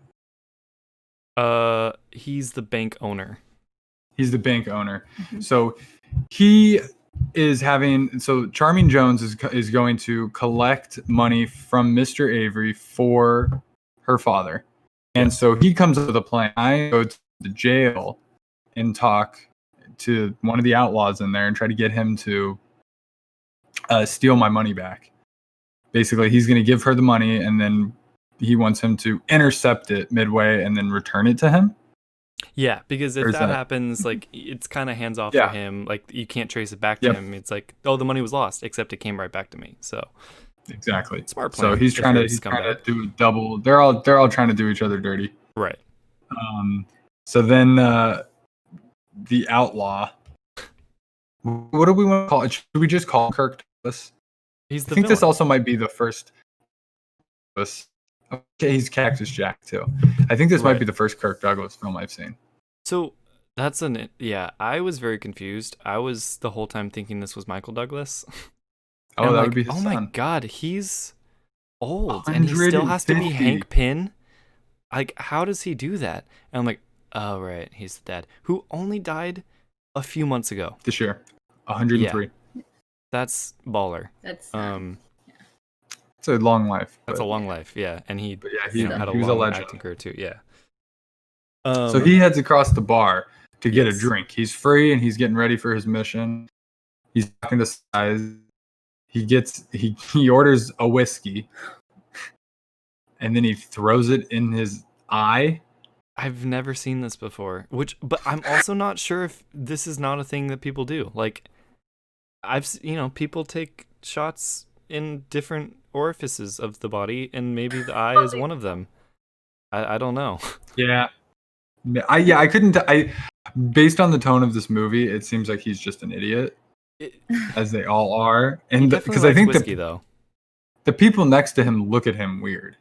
He's the bank owner. He's the bank owner. Mm-hmm. So he is Charming Jones is going to collect money from Mr. Avery for her father. And so he comes up with a plan. I go to the jail and talk to one of the outlaws in there and try to get him to steal my money back. Basically, he's going to give her the money, and then he wants him to intercept it midway and then return it to him. Yeah, because if that happens, like, it's kind of hands off for him. Like, you can't trace it back to him. It's like, oh, the money was lost, except it came right back to me. So exactly, smart plan. So he's trying to do a double. They're all trying to do each other dirty. Right. So then the outlaw. What do we want to call it? Should we just call Kirk Douglas? He's the I think villain. This also might be the first. Okay, he's Cactus Jack too. I think this might be the first Kirk Douglas film I've seen. So that's I was very confused. I was the whole time thinking this was Michael Douglas. Oh, that would be his son. My God, he's old and he still has to be Hank Pym. Like, how does he do that? And I'm like, oh right, he's the dad who only died a few months ago. This year, 103. Yeah. That's baller. That's it's a long life. That's a long life, yeah. And he had a was long a legend. acting career too, yeah. So he heads across the bar to get a drink. He's free and he's getting ready for his mission. He's talking to Size. He orders a whiskey, and then he throws it in his eye. I've never seen this before. But I'm also not sure if this is not a thing that people do. Like, people take shots in different orifices of the body, and maybe the eye is one of them. I don't know. Yeah. I couldn't. Based on the tone of this movie, it seems like he's just an idiot, as they all are. And because I think whiskey, though, the people next to him look at him weird.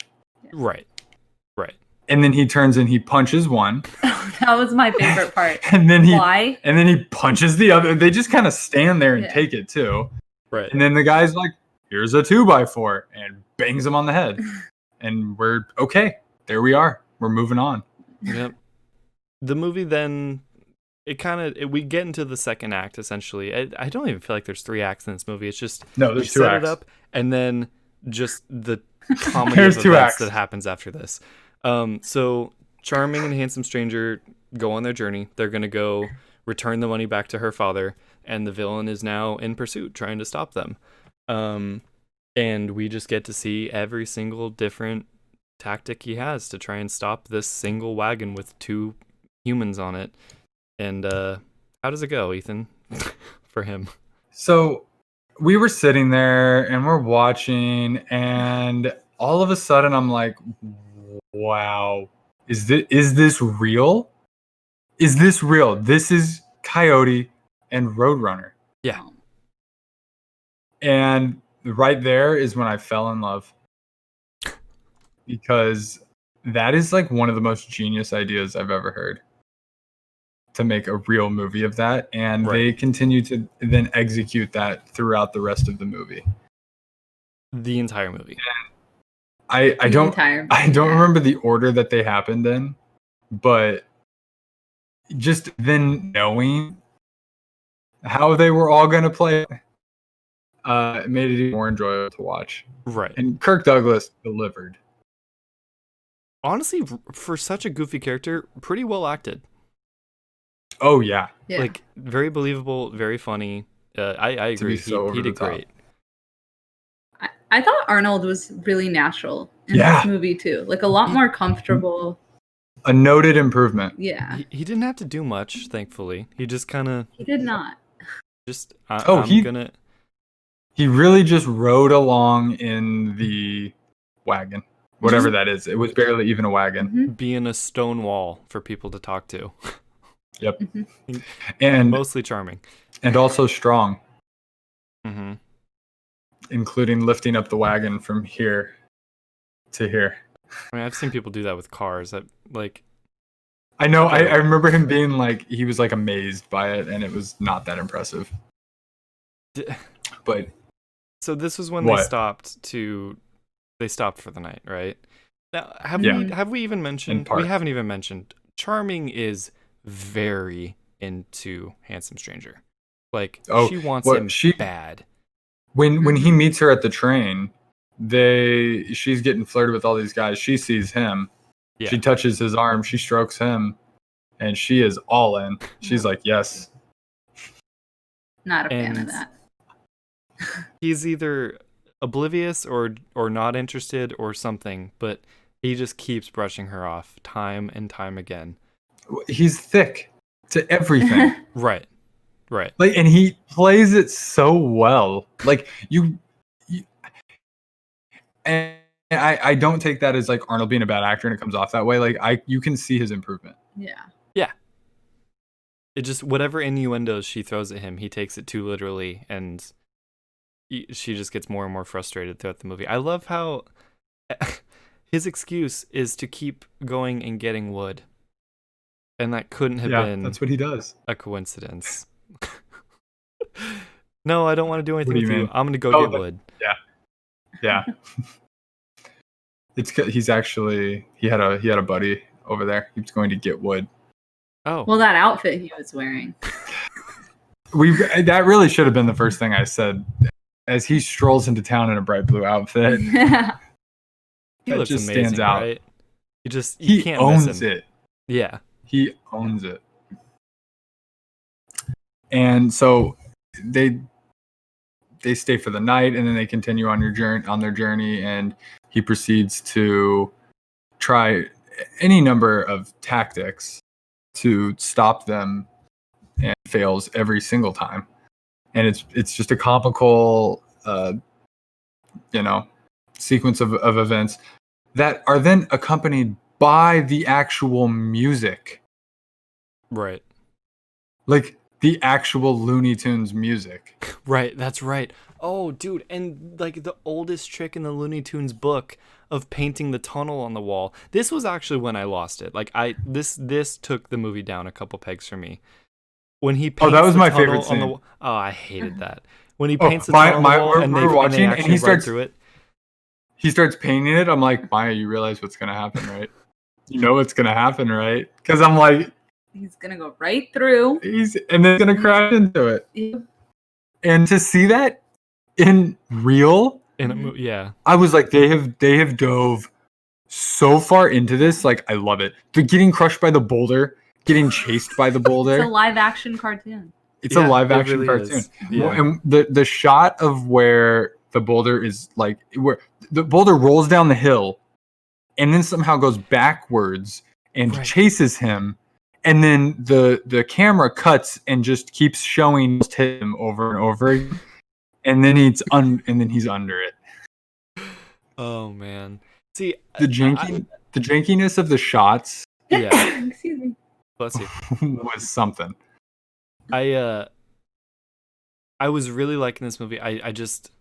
Right. And then he turns and he punches one. That was my favorite part. And then Why? And then he punches the other. They just kind of stand there and take it too. Right. And then the guy's like, "Here's a 2x4," and bangs him on the head. And we're okay. There we are. We're moving on. Yep. The movie then, we get into the second act, essentially. I don't even feel like there's 3 acts in this movie. It's just, no, there's 2 acts. It up, and then just the comedy of events that happens after this. So Charming and Handsome Stranger go on their journey. They're going to go return the money back to her father, and the villain is now in pursuit, trying to stop them. And we just get to see every single different tactic he has to try and stop this single wagon with 2 humans on it. And how does it go, Ethan, for him? So we were sitting there and we're watching, and all of a sudden I'm like, wow, is this real? Is this real? This is Coyote and Roadrunner. Yeah. And right there is when I fell in love. Because that is like one of the most genius ideas I've ever heard, to make a real movie of that. And they continue to then execute that throughout the rest of the movie. The entire movie. I don't remember the order that they happened in, but just then knowing how they were all going to play it made it even more enjoyable to watch. Right. And Kirk Douglas delivered. Honestly, for such a goofy character, pretty well acted. Oh, yeah. Like, very believable, very funny. I agree. He did great. I thought Arnold was really natural in this movie, too. Like, a lot more comfortable. A noted improvement. Yeah. He didn't have to do much, thankfully. He just kind of... He did not. Just, He really just rode along in the wagon. Whatever that is. It was barely even a wagon. Mm-hmm. Being a stone wall for people to talk to. Yep. Mm-hmm. And mostly charming. And also strong. Mm-hmm. Including lifting up the wagon from here to here. I mean, I've seen people do that with cars. I know. I remember him being like, he was like amazed by it, and it was not that impressive. But so this was when they stopped for the night, right? Now, have we even mentioned? We haven't even mentioned. Charming is very into Handsome Stranger. Like, she wants him bad. When he meets her at the train, she's getting flirted with all these guys. She sees him. Yeah. She touches his arm. She strokes him, and she is all in. She's like, yes. Not a fan of that. He's either oblivious or not interested or something, but he just keeps brushing her off time and time again. He's thick to everything. Right. Like, and he plays it so well. Like, and I don't take that as like Arnold being a bad actor and it comes off that way. Like, you can see his improvement. Yeah. It just, whatever innuendos she throws at him, he takes it too literally, and she just gets more and more frustrated throughout the movie. I love how his excuse is to keep going and getting wood. And that couldn't have been that's what he does. A coincidence. No, I don't want to do anything with you. I'm going to go get wood. Yeah. He's actually, he had a buddy over there. He was going to get wood. Oh. Well, that outfit he was wearing. That really should have been the first thing I said as he strolls into town in a bright blue outfit. Yeah. He looks just amazing, stands out. Right? You can't owns miss him. it. Yeah. He owns it. And so they stay for the night, and then they continue on their journey, and he proceeds to try any number of tactics to stop them, and fails every single time. and it's just a comical, sequence of events that are then accompanied by the actual music, Right. like the actual Looney Tunes music. Right, that's right. Oh, dude, and like the oldest trick in the Looney Tunes book of painting the tunnel on the wall. This was actually when I lost it. Like this took the movie down a couple pegs for me. When he paints that was the my tunnel favorite on scene. the oh, I hated that. When he paints the my- tunnel on the wall we're- and we're they watching, and actually he ride starts- through it. He starts painting it. I'm like, Maya, you realize what's gonna happen, right? You know what's gonna happen, right? Because I'm like, He's gonna go right through. and then gonna crash into it. Yep. And to see that in real, In a yeah. I was like, they have dove so far into this. Like, I love it. They're getting crushed by the boulder, getting chased by the boulder. It's a live action cartoon. It's a live action really cartoon. is. Yeah. And the shot of where the boulder is, like, where the boulder rolls down the hill and then somehow goes backwards and Right. chases him, and then the camera cuts and just keeps showing him over and over again, and then he's under it. Oh man. See, The jankiness of the shots yeah. Excuse me. Bless you. was something. I was really liking this movie. I just,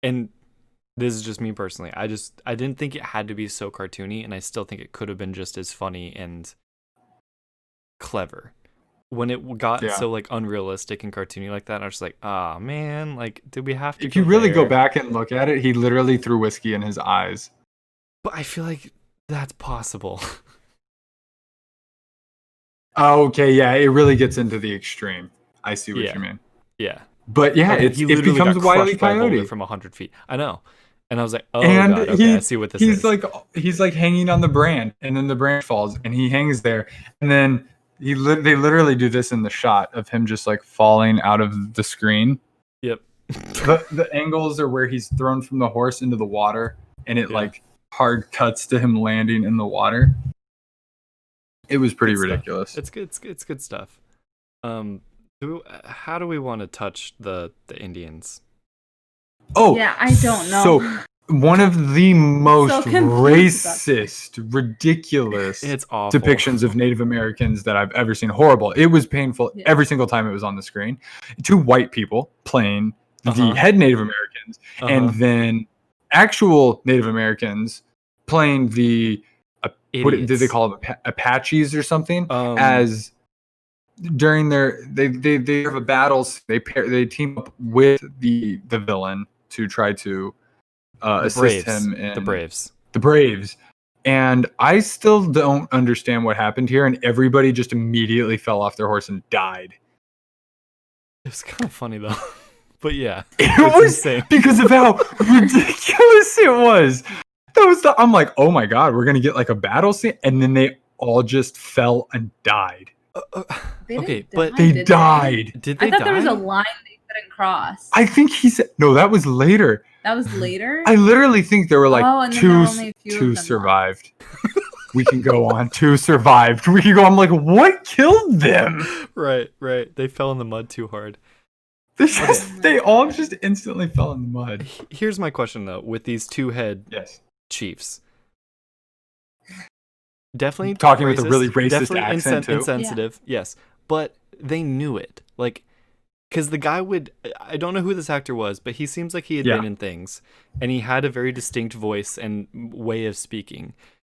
and this is just me personally. I didn't think it had to be so cartoony, and I still think it could have been just as funny and clever. When it got so like unrealistic and cartoony like that, I was just like, ah, man, like, did we have to? If you really go back and look at it, he literally threw whiskey in his eyes. But I feel like that's possible. Oh, okay, yeah, it really gets into the extreme. I see what you mean. Yeah. But yeah, Okay, it he literally becomes got Wile E. crushed by a boulder Coyote from 100 feet. I know. And I was like, oh, and God, okay, I see what this is. He's like hanging on the branch, and then the branch falls, and he hangs there, and then they literally do this in the shot of him just like falling out of the screen. Yep. The angles are where he's thrown from the horse into the water, and it like hard cuts to him landing in the water. It was pretty ridiculous. It's good. It's good stuff. How do we want to touch the Indians? Oh, Yeah, I don't know. So one of the most confused about racist, ridiculous It's awful. depictions of Native Americans that I've ever seen. Horrible. It was painful every single time it was on the screen. Two white people playing the head Native Americans, and then actual Native Americans playing the what did they call them, Apaches or something? As during they have a battle, they team up with the villain to try to assist him in the Braves. And I still don't understand what happened here, and everybody just immediately fell off their horse and died. It was kind of funny though. But yeah, it was insane because of how ridiculous it was. I'm like, oh my God, we're gonna get like a battle scene, and then they all just fell and died. Okay, but they died. Did they I thought die? there was a line they couldn't cross. I think he said no. That was later. That was later. I literally think there were like and then there were only a few of two them survived. We can go on. Two survived. We can go. I'm like, what killed them? Right. They fell in the mud too hard. They all just instantly fell in the mud. Here's my question though: with these two head chiefs, definitely talking racist, with a really racist definitely accent too. Insensitive, yes, but they knew it, like, because the guy I don't know who this actor was, but he seems like he had been in things, and he had a very distinct voice and way of speaking,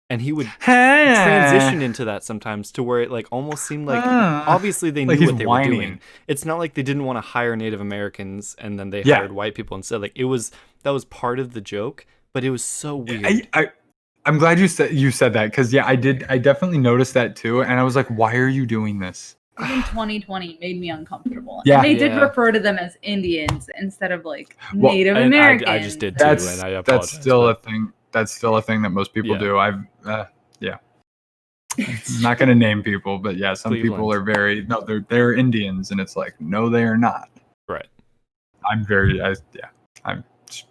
and he would transition into that sometimes to where it like almost seemed like obviously they knew what they were doing. It's not like they didn't want to hire Native Americans and then they hired white people instead. Like that was part of the joke, but it was so weird. I'm glad you said that, because I definitely noticed that too, and I was like, why are you doing this? Even 2020 made me uncomfortable. Yeah. And they did refer to them as Indians instead of like Native Americans. I just did too, and I apologize. That's still a thing. That's still a thing that most people do. I'm not going to name people, but yeah, some people are they're Indians, and it's like, no, they are not. Right. I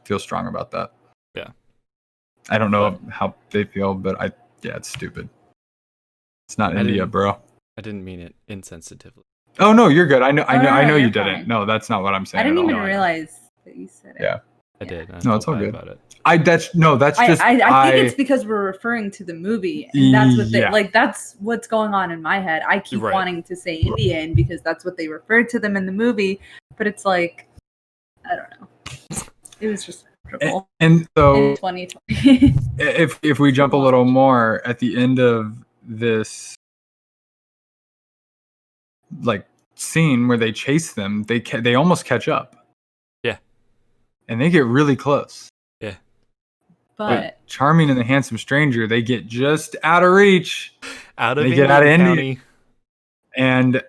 feel strong about that. Yeah. I don't know how they feel, but it's stupid. It's not India, bro. I didn't mean it insensitively. Oh no, you're good. I know you you're didn't. fine. No, that's not what I'm saying. I didn't at all. even No, I know. realize that you said it. Yeah. I did. I No, felt it's all bad good. about it. That's just I think it's because we're referring to the movie, and that's what they Yeah. like. That's what's going on in my head. I keep Right. wanting to say Indian because that's what they referred to them in the movie, but it's like, I don't know. It was just miserable and so in 2020. if we jump a little more at the end of this like scene where they chase them, they almost catch up. Yeah. And they get really close. Yeah. But Charming and the Handsome Stranger, they get just out of reach. Out of They Indian get out of County. and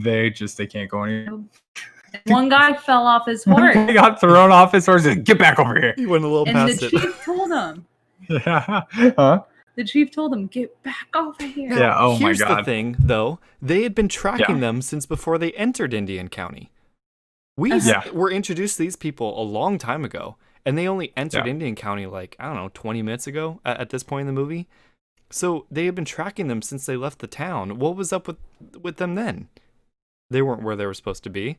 they can't go anywhere. one guy fell off his horse, He got thrown off his horse and get back over here. He went a little and the past it. chief told him. Yeah. Huh? The chief told him, "Get back over here." Yeah. Oh my Here's the God. thing, though. They had been tracking Yeah. them since before they entered Indian County. We Yeah. were introduced to these people a long time ago, and they only entered Yeah. Indian County like, I don't know, 20 minutes ago at this point in the movie. So they had been tracking them since they left the town. What was up with them then? They weren't where they were supposed to be.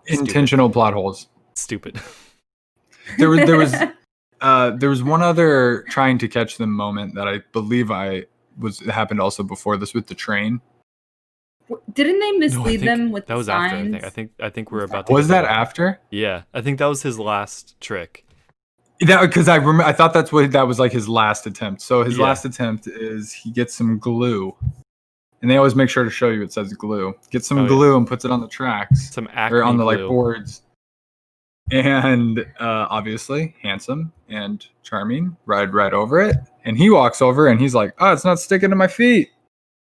Intentional plot holes. Stupid. There was one other trying to catch them moment that I believe happened also before this with the train. Didn't they No, I mislead think them with that the was signs? after. I think we're about to. Was get that there. after? Yeah, I think that was his last trick. That because I thought that was like his last attempt. So his Yeah. last attempt is he gets some glue, and they always make sure to show you it says glue. Gets some Oh, yeah. glue and puts it on the tracks Some acne or on the like glue. boards. And obviously handsome and charming ride right over it, and he walks over and he's like, "Oh, it's not sticking to my feet."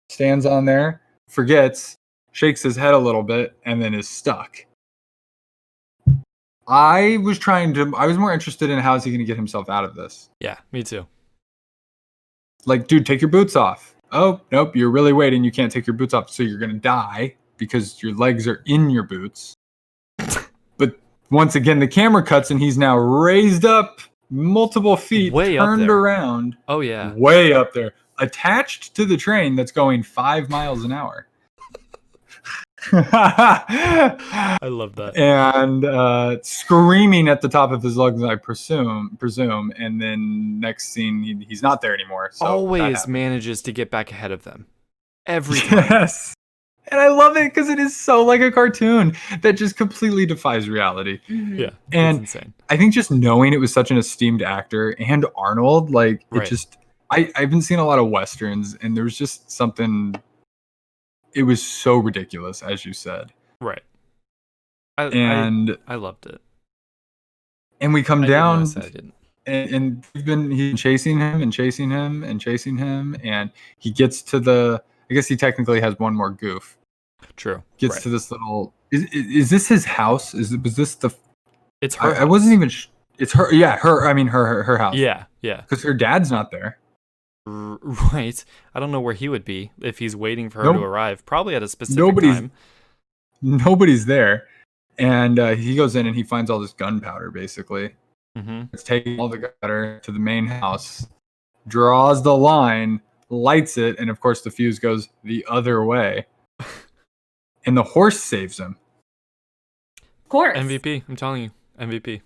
Stands on there, forgets, shakes his head a little bit, and then is stuck. I was more interested in how is he going to get himself out of this. Yeah, me too. Like, dude, take your boots off. Oh, nope, you're really waiting. You can't take your boots off, so you're going to die because your legs are in your boots. But once again, the camera cuts and he's now raised up multiple feet, Way up turned there. around, Oh yeah. way up there, attached to the train that's going 5 miles an hour. I love that. And screaming at the top of his lungs, I presume, and then next scene he's not there anymore. So that Always happens. manages to get back ahead of them. Every time. Yes, and I love it because it is so like a cartoon that just completely defies reality. Mhm. Yeah, And it's insane. I think just knowing it was such an esteemed actor and Arnold, like Right. it just, I haven't seen a lot of Westerns, and there was just something. It was so ridiculous, as you said, Right. and I loved it. we come I didn't down. wanna say I didn't. And he's been chasing him and chasing him and chasing him, and he gets to the. I guess he technically has one more goof. True. Gets Right. to this little. Is this his house? Was this the? It's her. I wasn't house. even. It's her. Yeah, her. I mean, her house. Yeah, yeah. Because her dad's not there. Right. I don't know where he would be if he's waiting for her Nope. to arrive. Probably at a specific Nobody's- time. Nobody's there, and he goes in and he finds all this gunpowder. Basically, Mm-hmm. it's taking all the gunpowder to the main house, draws the line, lights it, and of course the fuse goes the other way, and the horse saves him. Of course. MVP. I'm telling you. MVP.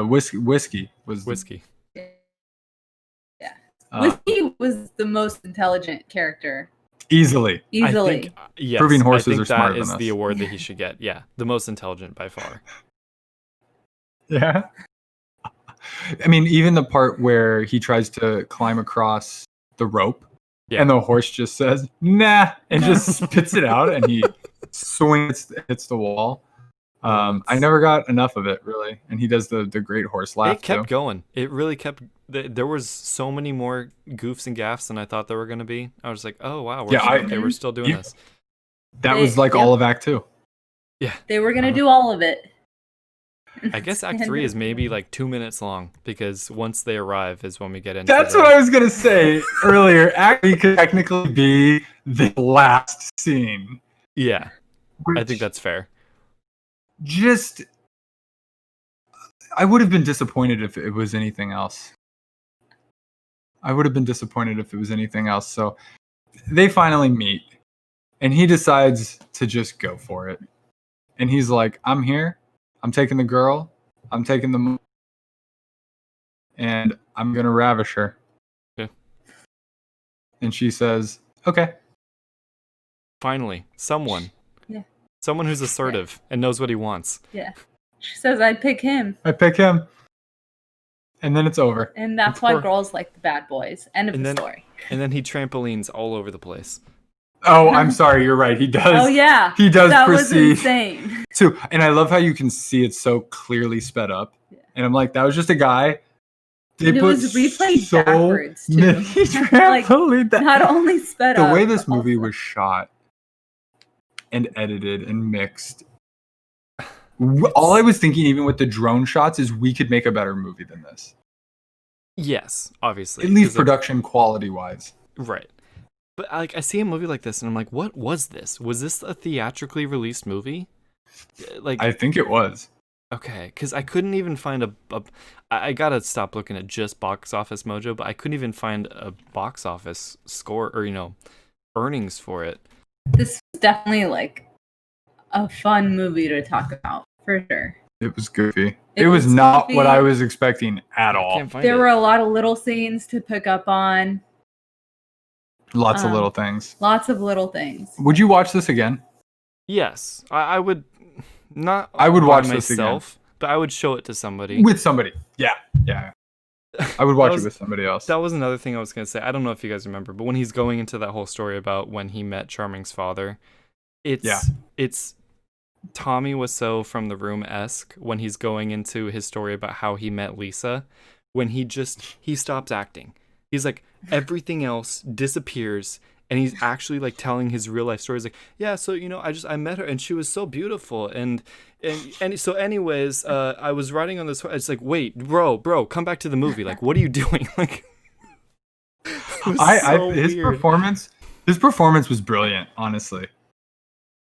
Whiskey was Whiskey. Yeah. uh, Whiskey was the most intelligent character. easily. Easily. I think, yes, Proving horses I think are smarter that is than the us. award that he should get. Yeah, the most intelligent by far. Yeah. I mean, even the part where he tries to climb across the rope, Yeah. and the horse just says "nah" and just spits it out, and he swings, hits the wall. I never got enough of it really, and he does the great horse laugh It kept too. going. It really kept. There was so many more goofs and gaffs than I thought there were going to be. I was like, oh wow, we're still doing you- this. That was like all of Act 2. They were gonna do all of it. I guess Act 3 is maybe like 2 minutes long because once they arrive is when we get into. That's what I was gonna say earlier. Act 3 could technically be the last scene. Yeah, I which think that's fair. just. I would have been disappointed if it was anything else. So they finally meet, And he decides to just go for it. And he's like, I'm here. I'm taking the girl. I'm taking the money. And I'm going to ravish her. Yeah. And she says, okay. Finally, someone. Yeah. Someone who's assertive and knows what he wants. Yeah. She says, I pick him. I pick him. And then it's over. And that's why girls like the bad boys. End of the story. And then he trampolines all over the place. Oh, I'm sorry. You're right. He does. Oh, yeah. He does that proceed. Was insane. Too. And I love how you can see it so clearly sped up. Yeah. And I'm like, that was just a guy. It was replayed backwards, too. Trampoline like, not only sped up. The way this movie was shot and edited and mixed. All I was thinking, even with the drone shots, is we could make a better movie than this. Yes, obviously. At least production quality-wise. Right. But like, I see a movie like this, and I'm like, what was this? Was this a theatrically released movie? Like, I think it was. Okay, because I couldn't even find I gotta stop looking at just Box Office Mojo, but I couldn't even find a box office score or, earnings for it. This was definitely like a fun movie to talk about, for sure. It was goofy. It was not goofy. What I was expecting at all. There were a lot of little scenes to pick up on. Lots of little things. Lots of little things. Would you watch this again? Yes, I would. Not I would watch myself, this again. But I would show it to somebody. With somebody. Yeah. I would watch it with somebody else. That was another thing I was going to say. I don't know if you guys remember, but when he's going into that whole story about when he met Charming's father, it's Tommy Wiseau from The Room-esque when he's going into his story about how he met Lisa, when he stops acting. He's like, everything else disappears, and he's actually like telling his real life stories. Like, yeah, so I met her and she was so beautiful, and so anyways, I was riding on this. It's like, wait, bro, come back to the movie. Like, what are you doing? Like, his performance was brilliant. Honestly,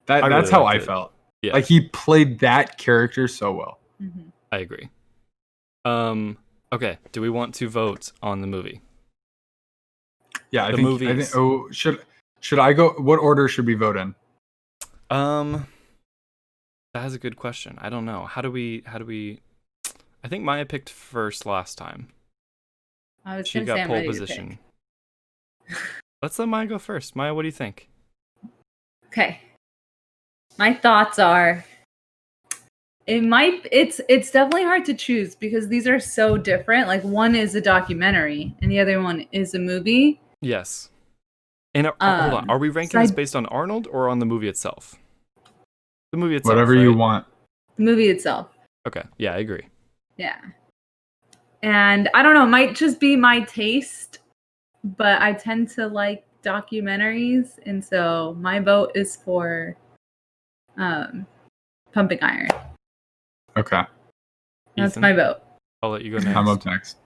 that's how I felt. Yeah. Like, he played that character so well. Mm-hmm. I agree. Okay, do we want to vote on the movie? Yeah, I think. Should I go? What order should we vote in? That is a good question. I don't know. How do we? I think Maya picked first last time. She got pole position. Let's let Maya go first. Maya, what do you think? Okay. My thoughts are, it's definitely hard to choose because these are so different. Like, one is a documentary and the other one is a movie. Yes. And hold on, are we ranking this based on Arnold or on the movie itself? The movie itself. Whatever you want. The movie itself. Okay. Yeah, I agree. Yeah. And I don't know, it might just be my taste, but I tend to like documentaries, and so my vote is for Pumping Iron. Okay. That's Ethan? my vote. I'll let you go next. I'm up next.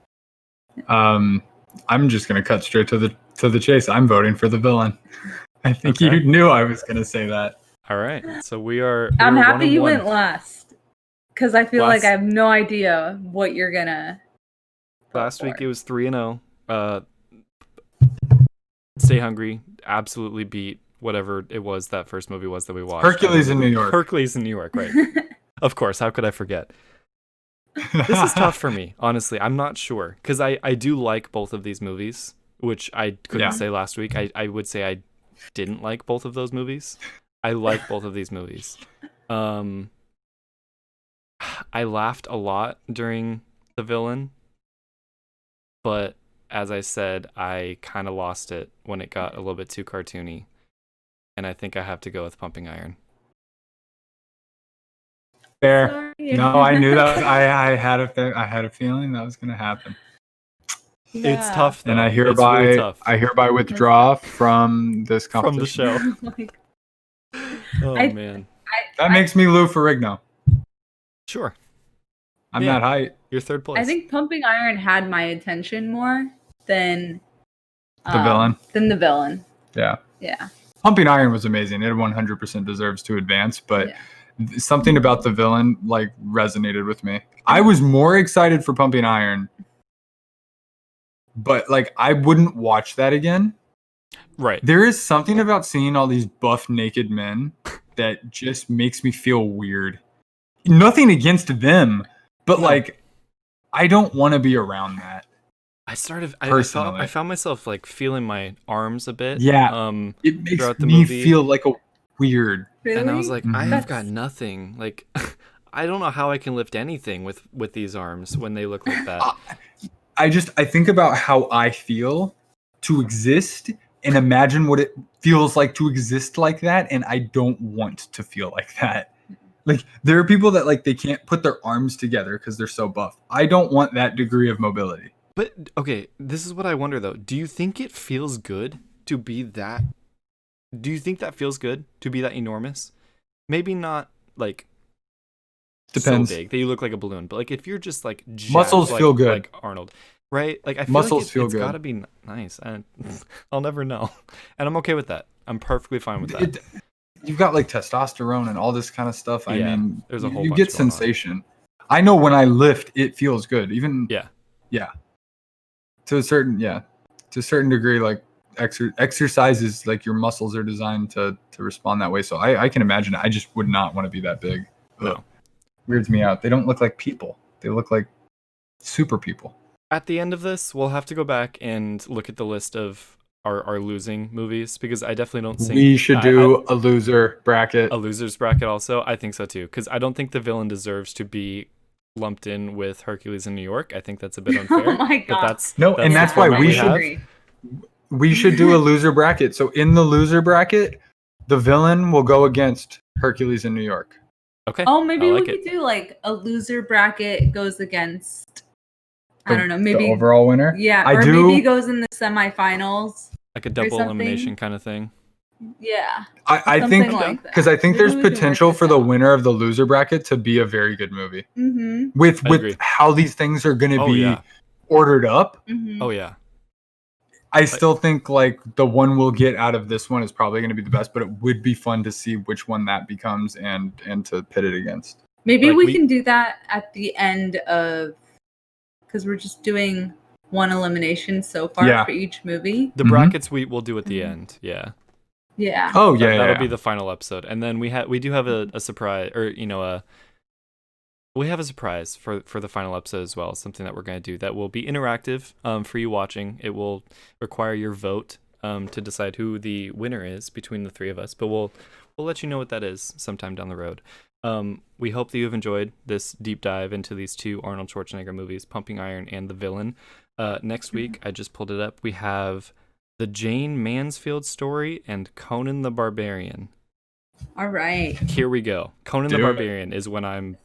I'm just gonna cut straight to the chase. I'm voting for the villain. I think you knew I was gonna say that. All right. So we are. I'm happy you went last, because I feel like I have no idea what you're gonna. Last week it was 3-0. Stay Hungry absolutely beat whatever it was that first movie was that we watched. Hercules in New York. Hercules in New York, right? Of course. How could I forget? This is tough for me, honestly. I'm not sure, because I do like both of these movies, which I couldn't say last week. I would say I didn't like both of those movies. I like both of these movies. I laughed a lot during The Villain, but as I said, I kind of lost it when it got a little bit too cartoony, and I think I have to go with Pumping Iron. Fair. Sorry. No, I knew that. I had a feeling that was going to happen. Yeah. It's tough, though. And I hereby withdraw from this competition. From the show. Man. That makes me Lou Ferrigno. Sure. I'm that height. You're third place. I think Pumping Iron had my attention more than the villain. Than the villain. Yeah. Yeah. Pumping Iron was amazing. It 100% deserves to advance, but something about the villain like resonated with me. I was more excited for Pumping Iron, but like I wouldn't watch that again. Right. There is something about seeing all these buff naked men that just makes me feel weird. Nothing against them, but No. like I don't want to be around that. I Personally. found myself like feeling my arms a bit. Yeah. It makes throughout the me movie. feel like a weird. Really? And I was like, Mhm. I've got nothing. Like, I don't know how I can lift anything with these arms when they look like that. I think about how I feel to exist and imagine what it feels like to exist like that, and I don't want to feel like that. Like there are people that like they can't put their arms together because they're so buff. I don't want that degree of mobility. But okay, this is what I wonder though. Do you think it feels good to be that? Do you think that feels good to be that enormous? Maybe not like Depends. so big that you look like a balloon, but like if you're just like jacked, Muscles feel good. like Arnold, right? Like I feel Muscles like feel it's good. gotta be nice. I'll never know, and I'm okay with that. I'm perfectly fine with that. You've got like testosterone and all this kind of stuff. I Yeah, mean, there's a whole you bunch get going on. sensation. I know when I lift, it feels good. Even Yeah. To a certain degree, like exercises, like your muscles are designed to respond that way. So I can imagine it. I just would not want to be that big. No. Ugh. Weirds me out. They don't look like people. They look like super people. At the end of this, we'll have to go back and look at the list of our losing movies because I definitely don't think We should do a loser bracket. a losers bracket. Also, I think so too because I don't think the villain deserves to be lumped in with Hercules in New York. I think that's a bit unfair. Oh my God. But that's that's the why format we have. agree. We should do a loser bracket. So in the loser bracket, the villain will go against Hercules in New York. Okay. Oh, maybe I we like could it. do like a loser bracket goes against. I don't know. Maybe the overall winner. Yeah, I or do. maybe goes in the semifinals. Like a double something. elimination kind of thing. Yeah. I something think like that. because I think Maybe there's we can work potential this for the out. winner of the loser bracket to be a very good movie. Mm-hmm. With I agree. how these things are going to Oh, be yeah. ordered up. Mm-hmm. Oh yeah. I still think like the one we'll get out of this one is probably going to be the best, but it would be fun to see which one that becomes and to pit it against. Maybe Like, we can do that at the end of because we're just doing one elimination so far Yeah. for each movie. The Mhm. brackets we'll do at the Mhm. end. Yeah. Yeah. Oh yeah, That'll yeah. be the final episode, and then we do have a surprise, or we have a surprise for the final episode as well. Something that we're going to do that will be interactive for you watching. It will require your vote to decide who the winner is between the three of us. But we'll let you know what that is sometime down the road. We hope that you have enjoyed this deep dive into these two Arnold Schwarzenegger movies, Pumping Iron and The Villain. Next week, I just pulled it up. We have the Jane Mansfield story and Conan the Barbarian. All right. Here we go. Conan the Do it. Barbarian is when I'm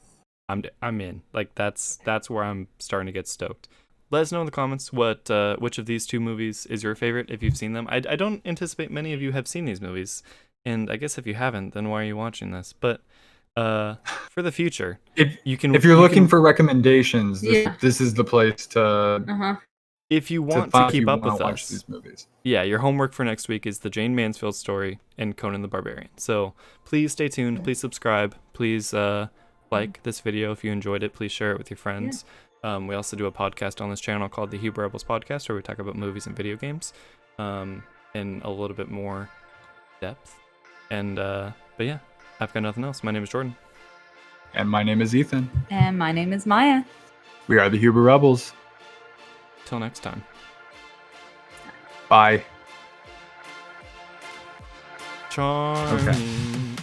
in. Like that's where I'm starting to get stoked. Let us know in the comments what which of these two movies is your favorite if you've seen them. I don't anticipate many of you have seen these movies, and I guess if you haven't, then why are you watching this? But for the future, If you you're looking can- for recommendations, Yeah. this is the place to Uh-huh. if you want to find if keep you up wanna with watch us. these movies. Yeah, your homework for next week is the Jane Mansfield story and Conan the Barbarian. So please stay tuned. Please subscribe. Please like this video if you enjoyed it. Please share it with your friends. We also do a podcast on this channel called the Hebrew Rebels Podcast, where we talk about movies and video games in a little bit more depth. And but yeah, I've got nothing else. My name is Jordan. And my name is Ethan. And my name is Maya. We are the Huber Rebels. Till next time. Bye. Charming.